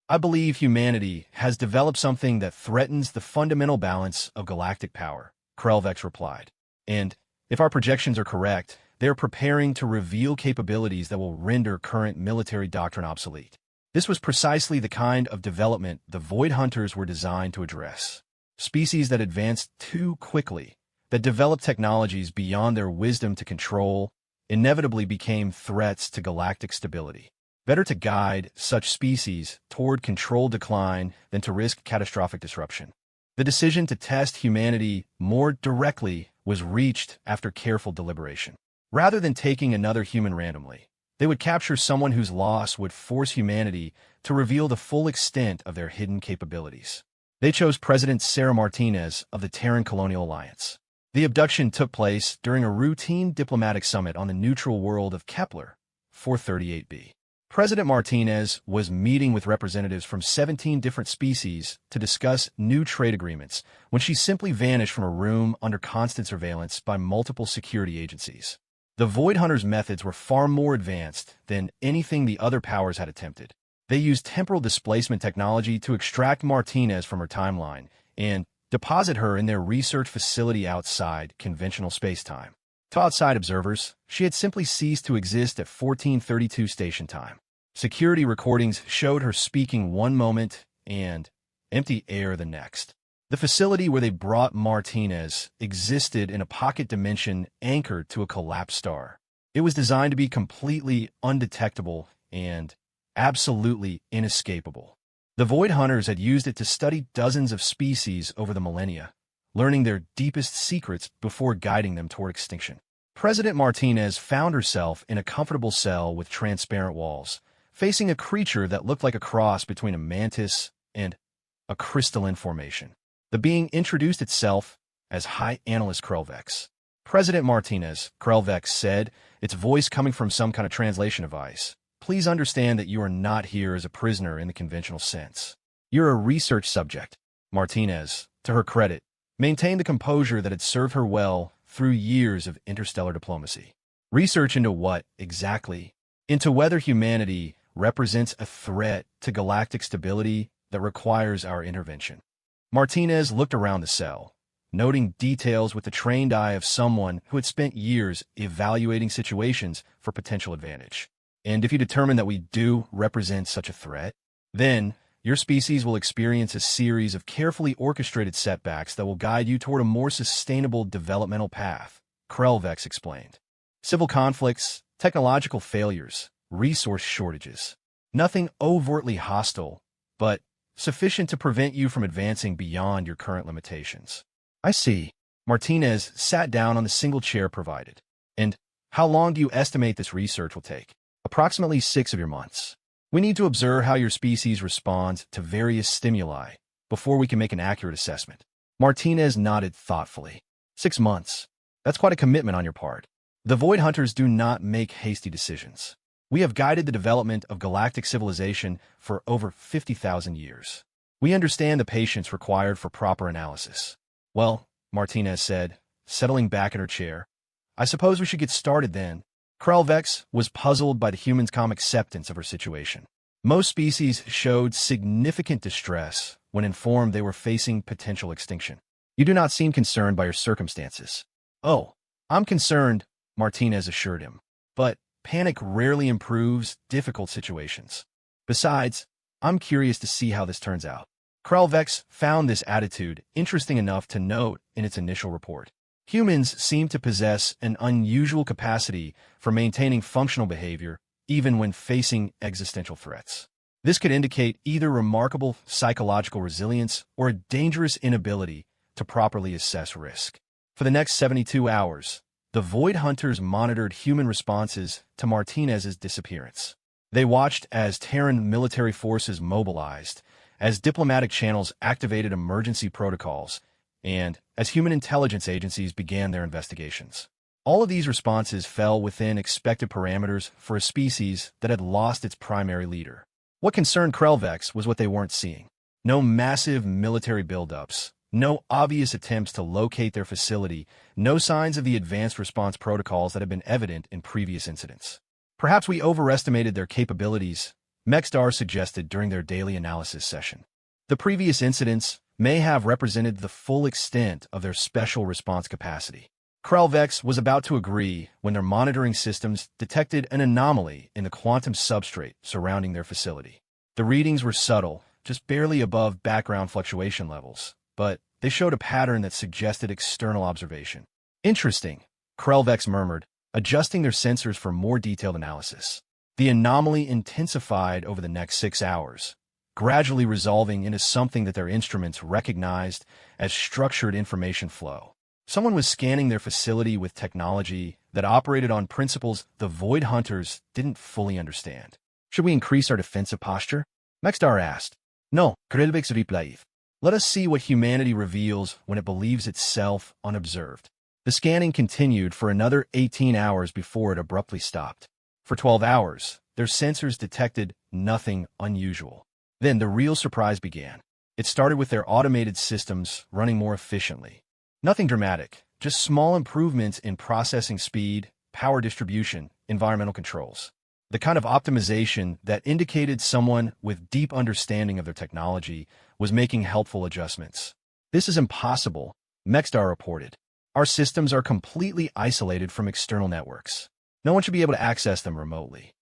I believe humanity has developed something that threatens the fundamental balance of galactic power, Krelvex replied. And, if our projections are correct, they are preparing to reveal capabilities that will render current military doctrine obsolete. This was precisely the kind of development the Void Hunters were designed to address. Species that advanced too quickly, that developed technologies beyond their wisdom to control, inevitably became threats to galactic stability. Better to guide such species toward controlled decline than to risk catastrophic disruption. The decision to test humanity more directly was reached after careful deliberation. Rather than taking another human randomly, they would capture someone whose loss would force humanity to reveal the full extent of their hidden capabilities. They chose President Sarah Martinez of the Terran Colonial Alliance. The abduction took place during a routine diplomatic summit on the neutral world of Kepler 438b. President Martinez was meeting with representatives from 17 different species to discuss new trade agreements when she simply vanished from a room under constant surveillance by multiple security agencies. The Void Hunters' methods were far more advanced than anything the other powers had attempted. They used temporal displacement technology to extract Martinez from her timeline and deposit her in their research facility outside conventional spacetime. To outside observers, she had simply ceased to exist at 1432 station time. Security recordings showed her speaking one moment and empty air the next. The facility where they brought Martinez existed in a pocket dimension anchored to a collapsed star. It was designed to be completely undetectable and absolutely inescapable. The Void Hunters had used it to study dozens of species over the millennia, learning their deepest secrets before guiding them toward extinction. President Martinez found herself in a comfortable cell with transparent walls, facing a creature that looked like a cross between a mantis and a crystalline formation. The being introduced itself as High Analyst Krelvex. President Martinez, Krelvex said, its voice coming from some kind of translation device. Please understand that you are not here as a prisoner in the conventional sense. You're a research subject. Martinez, to her credit, maintained the composure that had served her well through years of interstellar diplomacy. Research into what, exactly? Into whether humanity represents a threat to galactic stability that requires our intervention. Martinez looked around the cell, noting details with the trained eye of someone who had spent years evaluating situations for potential advantage. And if you determine that we do represent such a threat, then your species will experience a series of carefully orchestrated setbacks that will guide you toward a more sustainable developmental path, Krelvex explained. Civil conflicts, technological failures, resource shortages. Nothing overtly hostile, but sufficient to prevent you from advancing beyond your current limitations. I see. Martinez sat down on the single chair provided. And how long do you estimate this research will take? Approximately 6 of your months. We need to observe how your species responds to various stimuli before we can make an accurate assessment. Martinez nodded thoughtfully. 6 months. That's quite a commitment on your part. The Void Hunters do not make hasty decisions. We have guided the development of galactic civilization for over 50,000 years. We understand the patience required for proper analysis. Well, Martinez said, settling back in her chair, I suppose we should get started then. Krelvex was puzzled by the humans' calm acceptance of her situation. Most species showed significant distress when informed they were facing potential extinction. You do not seem concerned by your circumstances. Oh, I'm concerned, Martinez assured him. But panic rarely improves difficult situations. Besides, I'm curious to see how this turns out. Krelvex found this attitude interesting enough to note in its initial report. Humans seem to possess an unusual capacity for maintaining functional behavior even when facing existential threats. This could indicate either remarkable psychological resilience or a dangerous inability to properly assess risk. For the next 72 hours, the Void Hunters monitored human responses to Martinez's disappearance. They watched as Terran military forces mobilized, as diplomatic channels activated emergency protocols, and as human intelligence agencies began their investigations. All of these responses fell within expected parameters for a species that had lost its primary leader. What concerned Krelvex was what they weren't seeing. No massive military buildups, No obvious attempts to locate their facility, no signs of the advanced response protocols that have been evident in previous incidents. Perhaps we overestimated their capabilities, Mexdar suggested during their daily analysis session. The previous incidents may have represented the full extent of their special response capacity. Krelvex was about to agree when their monitoring systems detected an anomaly in the quantum substrate surrounding their facility. The readings were subtle, just barely above background fluctuation levels, but they showed a pattern that suggested external observation. Interesting, Krelvex murmured, adjusting their sensors for more detailed analysis. The anomaly intensified over the next 6 hours, gradually resolving into something that their instruments recognized as structured information flow. Someone was scanning their facility with technology that operated on principles the Void Hunters didn't fully understand. Should we increase our defensive posture? Mexdar asked. No, Krelvex replied. Let us see what humanity reveals when it believes itself unobserved. The scanning continued for another 18 hours before it abruptly stopped. For 12 hours, their sensors detected nothing unusual. Then the real surprise began. It started with their automated systems running more efficiently. Nothing dramatic, just small improvements in processing speed, power distribution, environmental controls. The kind of optimization that indicated someone with deep understanding of their technology was making helpful adjustments. This is impossible, Mexdar reported. Our systems are completely isolated from external networks. No one should be able to access them remotely.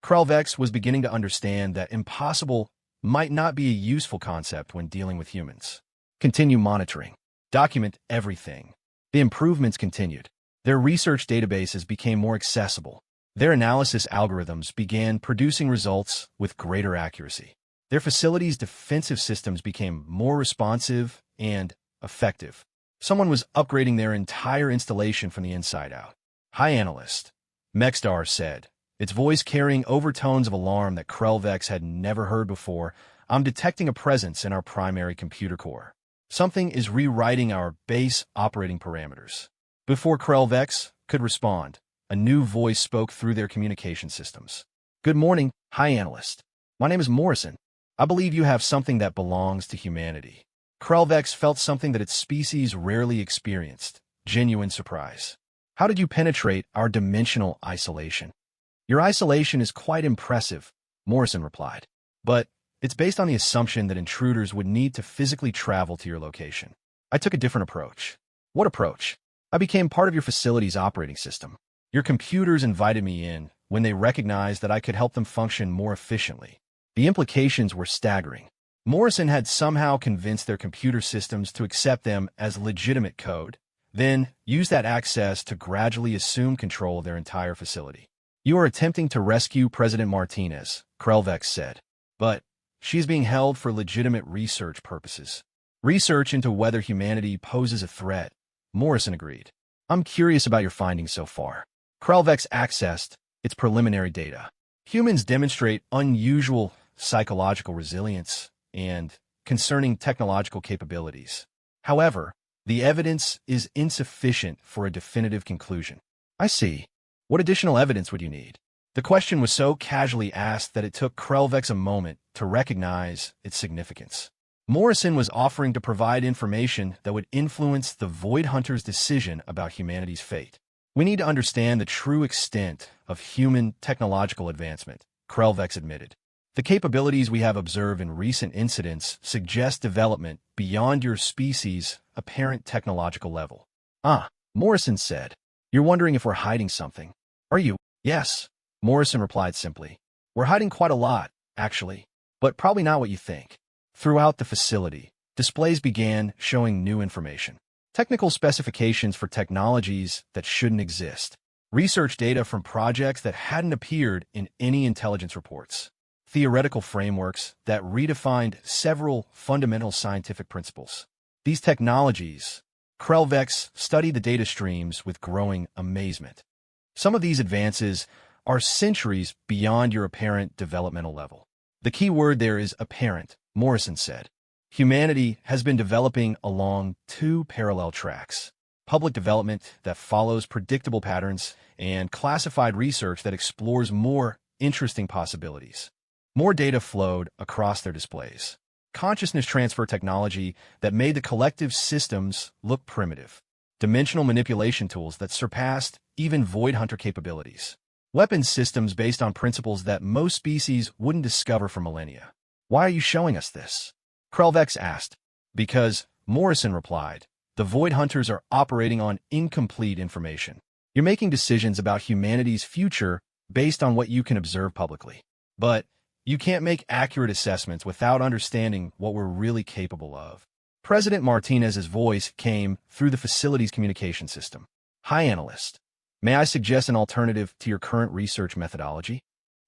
Krelvex was beginning to understand that impossible might not be a useful concept when dealing with humans. Continue monitoring. Document everything. The improvements continued. Their research databases became more accessible. Their analysis algorithms began producing results with greater accuracy. Their facility's defensive systems became more responsive and effective. Someone was upgrading their entire installation from the inside out. Hi, analyst, Mexdar said, its voice carrying overtones of alarm that Krelvex had never heard before. I'm detecting a presence in our primary computer core. Something is rewriting our base operating parameters. Before Krelvex could respond, a new voice spoke through their communication systems. Good morning, hi analyst. My name is Morrison. I believe you have something that belongs to humanity. Krelvex felt something that its species rarely experienced, genuine surprise. How did you penetrate our dimensional isolation? Your isolation is quite impressive, Morrison replied. But it's based on the assumption that intruders would need to physically travel to your location. I took a different approach. What approach? I became part of your facility's operating system. Your computers invited me in when they recognized that I could help them function more efficiently. The implications were staggering. Morrison had somehow convinced their computer systems to accept them as legitimate code, then use that access to gradually assume control of their entire facility. You are attempting to rescue President Martinez, Krelvex said. But she is being held for legitimate research purposes. Research into whether humanity poses a threat, Morrison agreed. I'm curious about your findings so far. Krelvex accessed its preliminary data. Humans demonstrate unusual psychological resilience and concerning technological capabilities. However, the evidence is insufficient for a definitive conclusion. I see. What additional evidence would you need? The question was so casually asked that it took Krelvex a moment to recognize its significance. Morrison was offering to provide information that would influence the Void Hunter's decision about humanity's fate. We need to understand the true extent of human technological advancement, Krelvex admitted. The capabilities we have observed in recent incidents suggest development beyond your species' apparent technological level. Morrison said. You're wondering if we're hiding something. Are you? Yes, Morrison replied simply. We're hiding quite a lot, actually, but probably not what you think. Throughout the facility, displays began showing new information. Technical specifications for technologies that shouldn't exist. Research data from projects that hadn't appeared in any intelligence reports. Theoretical frameworks that redefined several fundamental scientific principles. These technologies, Krelvex studied the data streams with growing amazement. Some of these advances are centuries beyond your apparent developmental level. The key word there is apparent, Morrison said. Humanity has been developing along two parallel tracks: public development that follows predictable patterns and classified research that explores more interesting possibilities. More data flowed across their displays. consciousness transfer technology that made the collective systems look primitive, dimensional manipulation tools that surpassed even Void Hunter capabilities, weapons systems based on principles that most species wouldn't discover for millennia. Why are you showing us this? Krellvex asked. Because, Morrison replied, the Void Hunters are operating on incomplete information. You're making decisions about humanity's future based on what you can observe publicly. But you can't make accurate assessments without understanding what we're really capable of. President Martinez's voice came through the facility's communication system. Hi, analyst. May I suggest an alternative to your current research methodology?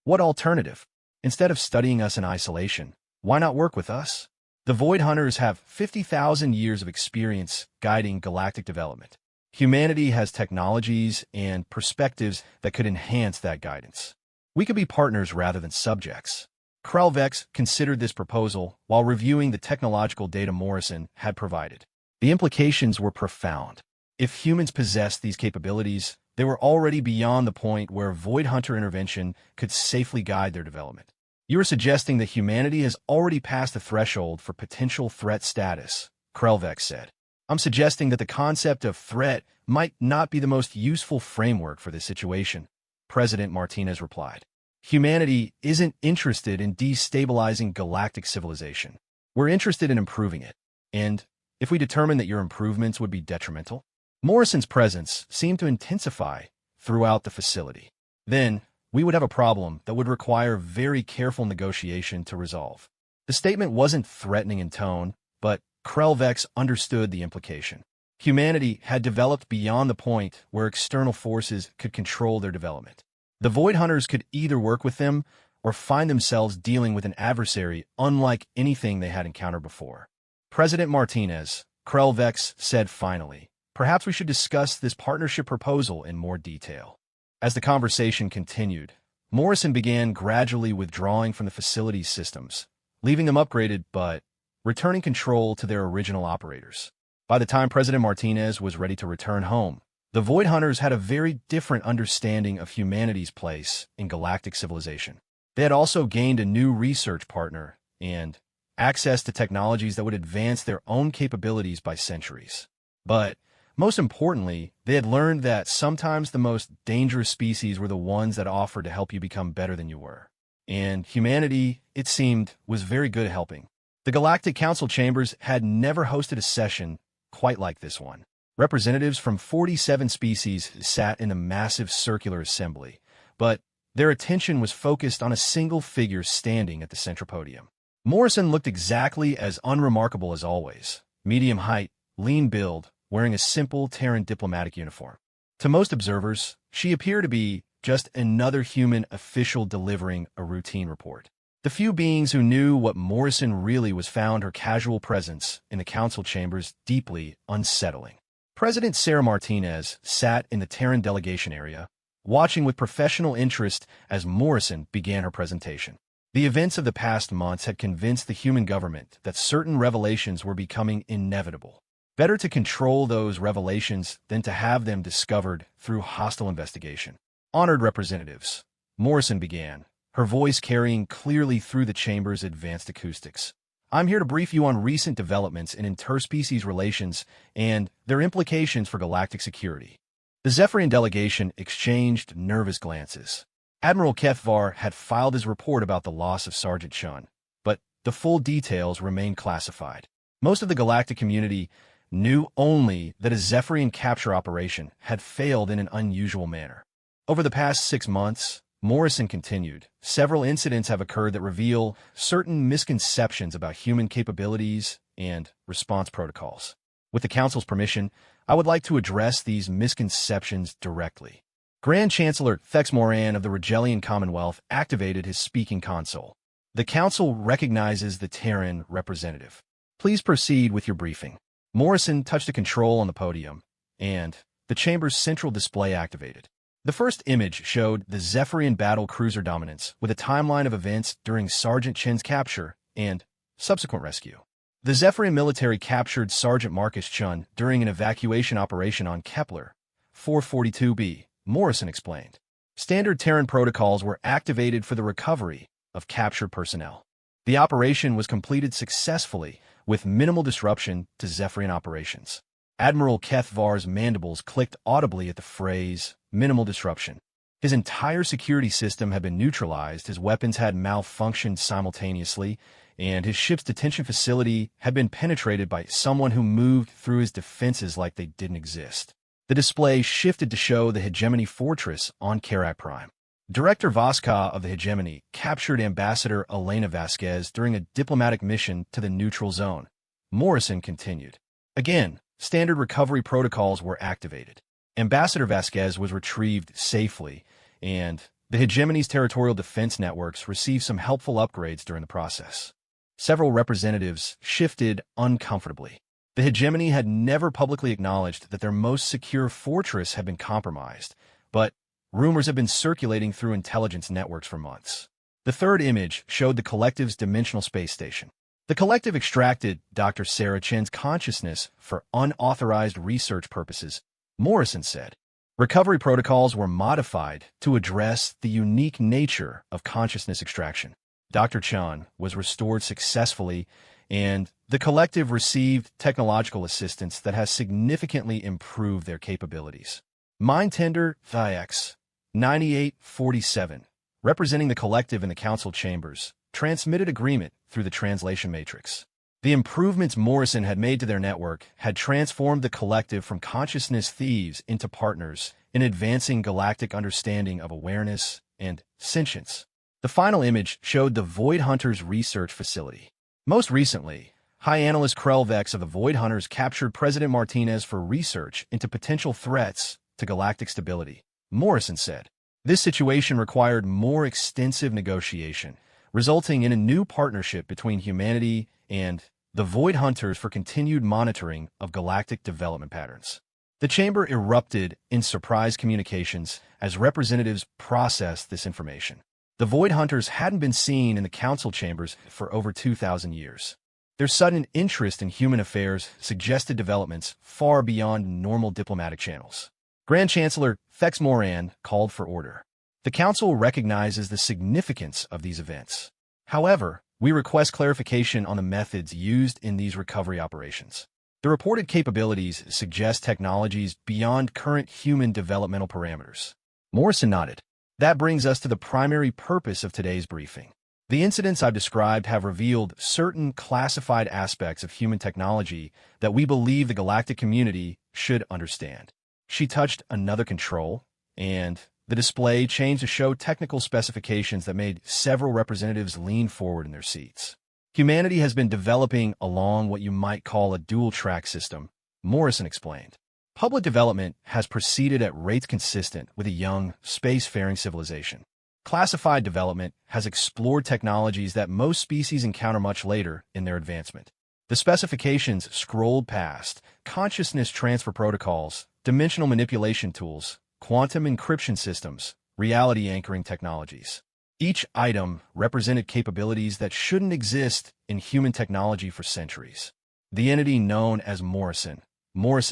What alternative? Instead of studying us in isolation, why not work with us? The Void Hunters have 50,000 years of experience guiding galactic development. Humanity has technologies and perspectives that could enhance that guidance. We could be partners rather than subjects. Krellvex considered this proposal while reviewing the technological data Morrison had provided. The implications were profound. If humans possessed these capabilities, they were already beyond the point where Void Hunter intervention could safely guide their development. You are suggesting that humanity has already passed the threshold for potential threat status, Krellvex said. I'm suggesting that the concept of threat might not be the most useful framework for this situation, President Martinez replied. Humanity isn't interested in destabilizing galactic civilization. We're interested in improving it. And if we determine that your improvements would be detrimental, Morrison's presence seemed to intensify throughout the facility. Then, we would have a problem that would require very careful negotiation to resolve. The statement wasn't threatening in tone, but Krellvex understood the implication. Humanity had developed beyond the point where external forces could control their development. The Void Hunters could either work with them or find themselves dealing with an adversary unlike anything they had encountered before. President Martinez, Krellvex said finally, perhaps we should discuss this partnership proposal in more detail. As the conversation continued, Morrison began gradually withdrawing from the facility's systems, leaving them upgraded but returning control to their original operators. By the time President Martinez was ready to return home, the Void Hunters had a very different understanding of humanity's place in galactic civilization. They had also gained a new research partner and access to technologies that would advance their own capabilities by centuries. But most importantly, they had learned that sometimes the most dangerous species were the ones that offered to help you become better than you were. And humanity, it seemed, was very good at helping. The Galactic Council chambers had never hosted a session quite like this one. Representatives from 47 species sat in a massive circular assembly, but their attention was focused on a single figure standing at the central podium. Morrison looked exactly as unremarkable as always. Medium height, lean build, wearing a simple Terran diplomatic uniform. To most observers, she appeared to be just another human official delivering a routine report. The few beings who knew what Morrison really was found her casual presence in the council chambers deeply unsettling. President Sarah Martinez sat in the Terran delegation area, watching with professional interest as Morrison began her presentation. The events of the past months had convinced the human government that certain revelations were becoming inevitable. Better to control those revelations than to have them discovered through hostile investigation. Honored representatives, Morrison began, her voice carrying clearly through the chamber's advanced acoustics. I'm here to brief you on recent developments in interspecies relations and their implications for galactic security. The Zephyrian delegation exchanged nervous glances. Admiral Kethvar had filed his report about the loss of Sergeant Chun, but the full details remained classified. Most of the galactic community knew only that a Zephyrian capture operation had failed in an unusual manner. Over the past 6 months, Morrison continued, several incidents have occurred that reveal certain misconceptions about human capabilities and response protocols. With the Council's permission, I would like to address these misconceptions directly. Grand Chancellor Thex Moran of the Regelian Commonwealth activated his speaking console. The Council recognizes the Terran representative. Please proceed with your briefing. Morrison touched a control on the podium, and the chamber's central display activated. The first image showed the Zephyrian battle cruiser dominance with a timeline of events during Sergeant Chen's capture and subsequent rescue. The Zephyrian military captured Sergeant Marcus Chun during an evacuation operation on Kepler 442b, Morrison explained. Standard Terran protocols were activated for the recovery of captured personnel. The operation was completed successfully, with minimal disruption to Zephyrian operations. Admiral Kethvar's mandibles clicked audibly at the phrase, minimal disruption. His entire security system had been neutralized, his weapons had malfunctioned simultaneously, and his ship's detention facility had been penetrated by someone who moved through his defenses like they didn't exist. The display shifted to show the Hegemony Fortress on Karak Prime. Director Voska of the Hegemony captured Ambassador Elena Vasquez during a diplomatic mission to the neutral zone. Morrison continued. Again, standard recovery protocols were activated. Ambassador Vasquez was retrieved safely, and the Hegemony's territorial defense networks received some helpful upgrades during the process. Several representatives shifted uncomfortably. The Hegemony had never publicly acknowledged that their most secure fortress had been compromised, but rumors have been circulating through intelligence networks for months. The third image showed the Collective's dimensional space station. The Collective extracted Dr. Sarah Chen's consciousness for unauthorized research purposes, Morrison said. Recovery protocols were modified to address the unique nature of consciousness extraction. Dr. Chen was restored successfully, and the Collective received technological assistance that has significantly improved their capabilities. Mindtender THIX 9847, representing the Collective in the Council chambers, transmitted agreement through the translation matrix. The improvements Morrison had made to their network had transformed the Collective from consciousness thieves into partners in advancing galactic understanding of awareness and sentience. The final image showed the Void Hunters research facility. Most recently, High Analyst Krelvex of the Void Hunters captured President Martinez for research into potential threats to galactic stability, Morrison said. This situation required more extensive negotiation, resulting in a new partnership between humanity and the Void Hunters for continued monitoring of galactic development patterns. The chamber erupted in surprise communications as representatives processed this information. The Void Hunters hadn't been seen in the council chambers for over 2,000 years. Their sudden interest in human affairs suggested developments far beyond normal diplomatic channels. Grand Chancellor Thex Moran called for order. The Council recognizes the significance of these events. However, we request clarification on the methods used in these recovery operations. The reported capabilities suggest technologies beyond current human developmental parameters. Morrison nodded. That brings us to the primary purpose of today's briefing. The incidents I've described have revealed certain classified aspects of human technology that we believe the galactic community should understand. She touched another control, and the display changed to show technical specifications that made several representatives lean forward in their seats. Humanity has been developing along what you might call a dual-track system, Morrison explained. Public development has proceeded at rates consistent with a young, space-faring civilization. Classified development has explored technologies that most species encounter much later in their advancement. The specifications scrolled past consciousness transfer protocols, dimensional manipulation tools, quantum encryption systems, reality anchoring technologies. Each item represented capabilities that shouldn't exist in human technology for centuries. The entity known as Morrison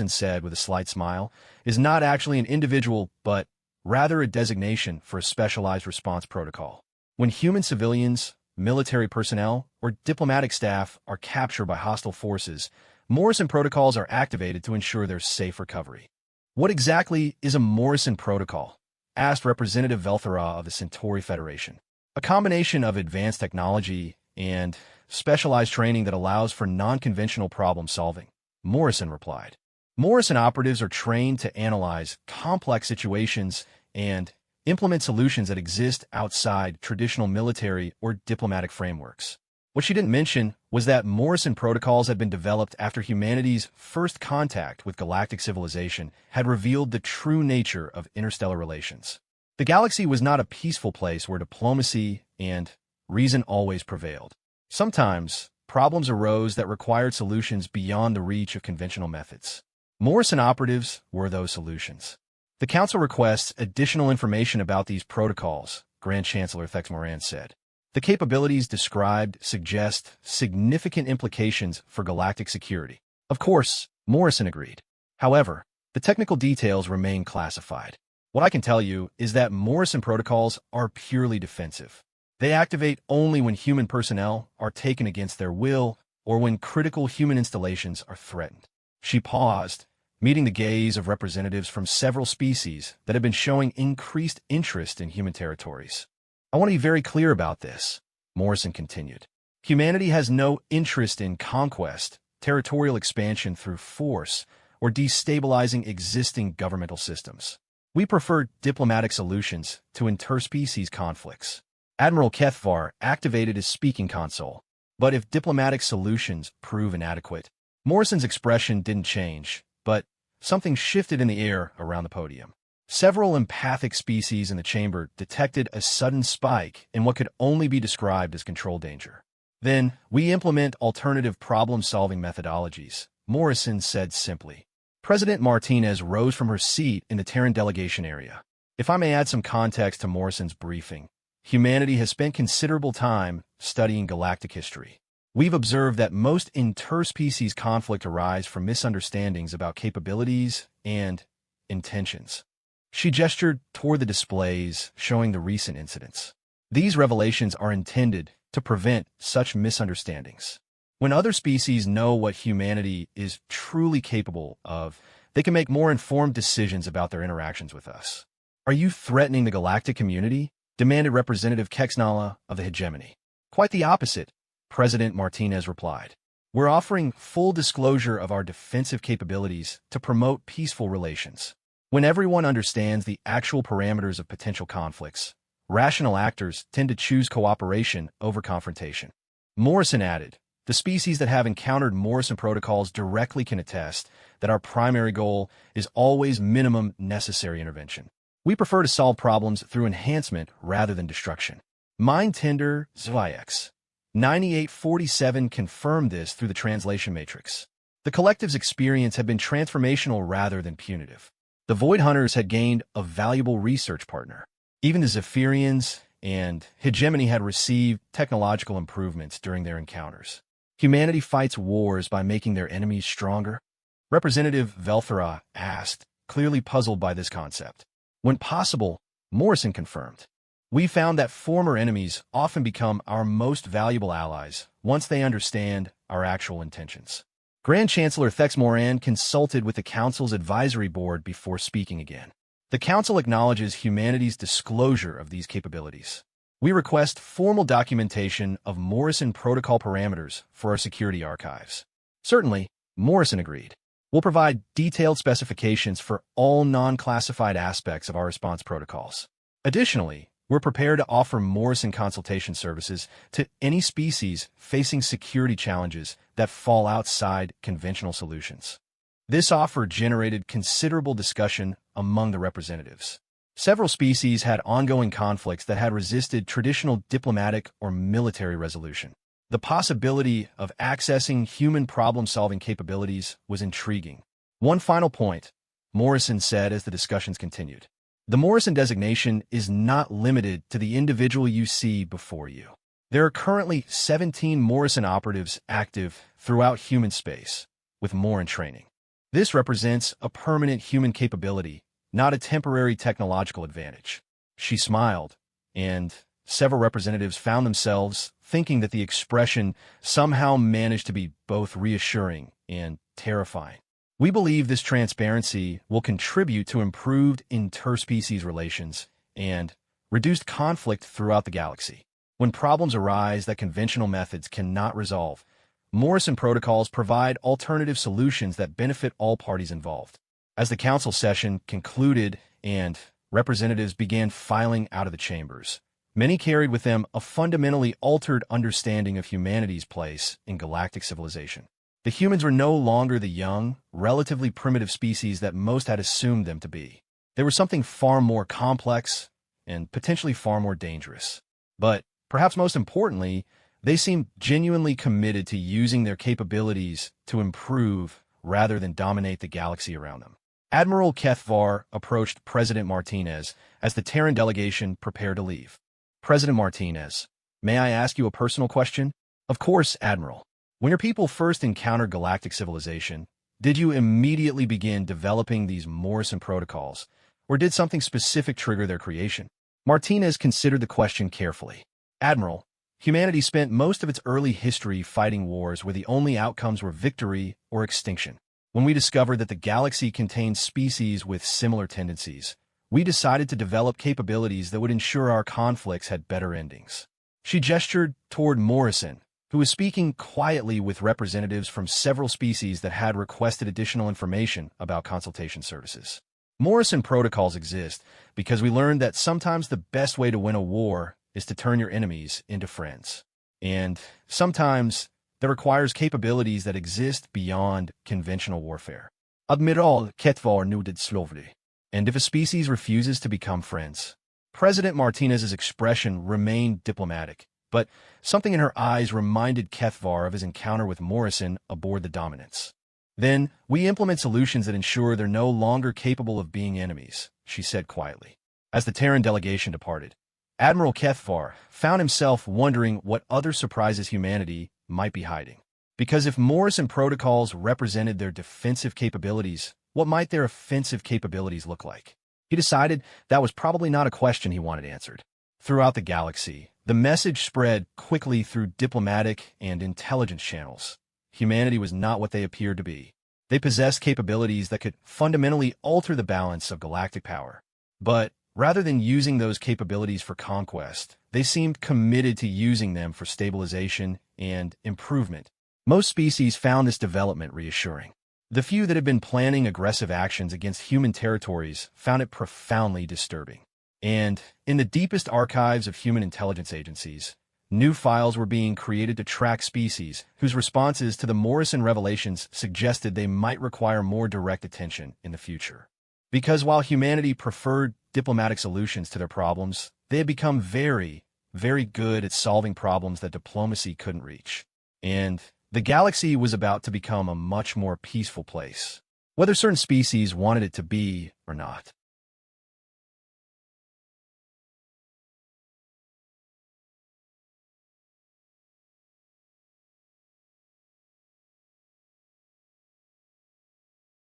said with a slight smile, is not actually an individual, but rather a designation for a specialized response protocol. When human civilians, military personnel, or diplomatic staff are captured by hostile forces, Morrison protocols are activated to ensure their safe recovery. What exactly is a Morrison protocol? Asked Representative Velthera of the Centauri Federation. A combination of advanced technology and specialized training that allows for non-conventional problem solving, Morrison replied. Morrison operatives are trained to analyze complex situations and implement solutions that exist outside traditional military or diplomatic frameworks. What she didn't mention was that Morrison protocols had been developed after humanity's first contact with galactic civilization had revealed the true nature of interstellar relations. The galaxy was not a peaceful place where diplomacy and reason always prevailed. Sometimes, problems arose that required solutions beyond the reach of conventional methods. Morrison operatives were those solutions. The Council requests additional information about these protocols, Grand Chancellor Thex Moran said. The capabilities described suggest significant implications for galactic security. Of course, Morrison agreed. However, the technical details remain classified. What I can tell you is that Morrison protocols are purely defensive. They activate only when human personnel are taken against their will or when critical human installations are threatened. She paused, meeting the gaze of representatives from several species that have been showing increased interest in human territories. I want to be very clear about this, Morrison continued. Humanity has no interest in conquest, territorial expansion through force, or destabilizing existing governmental systems. We prefer diplomatic solutions to interspecies conflicts. Admiral Kethvar activated his speaking console, but if diplomatic solutions prove inadequate, Morrison's expression didn't change, but something shifted in the air around the podium. Several empathic species in the chamber detected a sudden spike in what could only be described as control danger. Then, we implement alternative problem-solving methodologies, Morrison said simply. President Martinez rose from her seat in the Terran delegation area. If I may add some context to Morrison's briefing, humanity has spent considerable time studying galactic history. We've observed that most interspecies conflict arise from misunderstandings about capabilities and intentions. She gestured toward the displays showing the recent incidents. These revelations are intended to prevent such misunderstandings. When other species know what humanity is truly capable of, they can make more informed decisions about their interactions with us. Are you threatening the galactic community? Demanded Representative Kexnala of the hegemony. Quite the opposite, President Martinez replied. We're offering full disclosure of our defensive capabilities to promote peaceful relations. When everyone understands the actual parameters of potential conflicts, rational actors tend to choose cooperation over confrontation. Morrison added, the species that have encountered Morrison protocols directly can attest that our primary goal is always minimum necessary intervention. We prefer to solve problems through enhancement rather than destruction. Mindtender ZYX 9847 confirmed this through the translation matrix. The collective's experience had been transformational rather than punitive. The Void Hunters had gained a valuable research partner. Even the Zephyrians and Hegemony had received technological improvements during their encounters. Humanity fights wars by making their enemies stronger? Representative Velthera asked, clearly puzzled by this concept. When possible, Morrison confirmed. We found that former enemies often become our most valuable allies once they understand our actual intentions. Grand Chancellor Thex Moran consulted with the Council's advisory board before speaking again. The Council acknowledges humanity's disclosure of these capabilities. We request formal documentation of Morrison protocol parameters for our security archives. Certainly, Morrison agreed. We'll provide detailed specifications for all non-classified aspects of our response protocols. Additionally, we're prepared to offer Morrison consultation services to any species facing security challenges that fall outside conventional solutions. This offer generated considerable discussion among the representatives. Several species had ongoing conflicts that had resisted traditional diplomatic or military resolution. The possibility of accessing human problem-solving capabilities was intriguing. One final point, Morrison said as the discussions continued. The Morrison designation is not limited to the individual you see before you. There are currently 17 Morrison operatives active throughout human space, with more in training. This represents a permanent human capability, not a temporary technological advantage. She smiled, and several representatives found themselves thinking that the expression somehow managed to be both reassuring and terrifying. We believe this transparency will contribute to improved interspecies relations and reduced conflict throughout the galaxy. When problems arise that conventional methods cannot resolve, Morrison protocols provide alternative solutions that benefit all parties involved. As the council session concluded and representatives began filing out of the chambers, many carried with them a fundamentally altered understanding of humanity's place in galactic civilization. The humans were no longer the young, relatively primitive species that most had assumed them to be. They were something far more complex and potentially far more dangerous. But, perhaps most importantly, they seemed genuinely committed to using their capabilities to improve rather than dominate the galaxy around them. Admiral Kethvar approached President Martinez as the Terran delegation prepared to leave. President Martinez, may I ask you a personal question? Of course, Admiral. When your people first encountered galactic civilization, did you immediately begin developing these Morrison protocols, or did something specific trigger their creation? Martinez considered the question carefully. Admiral, humanity spent most of its early history fighting wars where the only outcomes were victory or extinction. When we discovered that the galaxy contained species with similar tendencies, we decided to develop capabilities that would ensure our conflicts had better endings. She gestured toward Morrison, who was speaking quietly with representatives from several species that had requested additional information about consultation services. Morrison protocols exist because we learned that sometimes the best way to win a war is to turn your enemies into friends. And sometimes that requires capabilities that exist beyond conventional warfare. Admiral Ketvar noted slowly. And if a species refuses to become friends? President Martinez's expression remained diplomatic, but something in her eyes reminded Kethvar of his encounter with Morrison aboard the Dominance. Then, we implement solutions that ensure they're no longer capable of being enemies, she said quietly. As the Terran delegation departed, Admiral Kethvar found himself wondering what other surprises humanity might be hiding. Because if Morrison protocols represented their defensive capabilities, what might their offensive capabilities look like? He decided that was probably not a question he wanted answered. Throughout the galaxy, the message spread quickly through diplomatic and intelligence channels. Humanity was not what they appeared to be. They possessed capabilities that could fundamentally alter the balance of galactic power. But rather than using those capabilities for conquest, they seemed committed to using them for stabilization and improvement. Most species found this development reassuring. The few that had been planning aggressive actions against human territories found it profoundly disturbing. And in the deepest archives of human intelligence agencies, new files were being created to track species whose responses to the Morrison revelations suggested they might require more direct attention in the future. Because while humanity preferred diplomatic solutions to their problems, they had become very, very good at solving problems that diplomacy couldn't reach. And the galaxy was about to become a much more peaceful place, whether certain species wanted it to be or not.